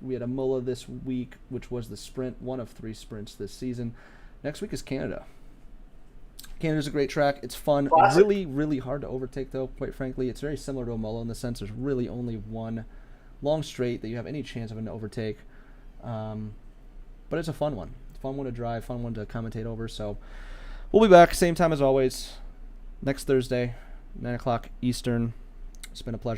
we had Imola this week, which was the sprint, one of 3 sprints this season. Next week is Canada. Canada's a great track. It's fun. Classic. Really, really hard to overtake, though, quite frankly. It's very similar to Imola in the sense there's really only one long straight that you have any chance of an overtake. But it's a fun one. Fun one to drive, fun one to commentate over. So we'll be back, same time as always, next Thursday, 9 o'clock Eastern. It's been a pleasure.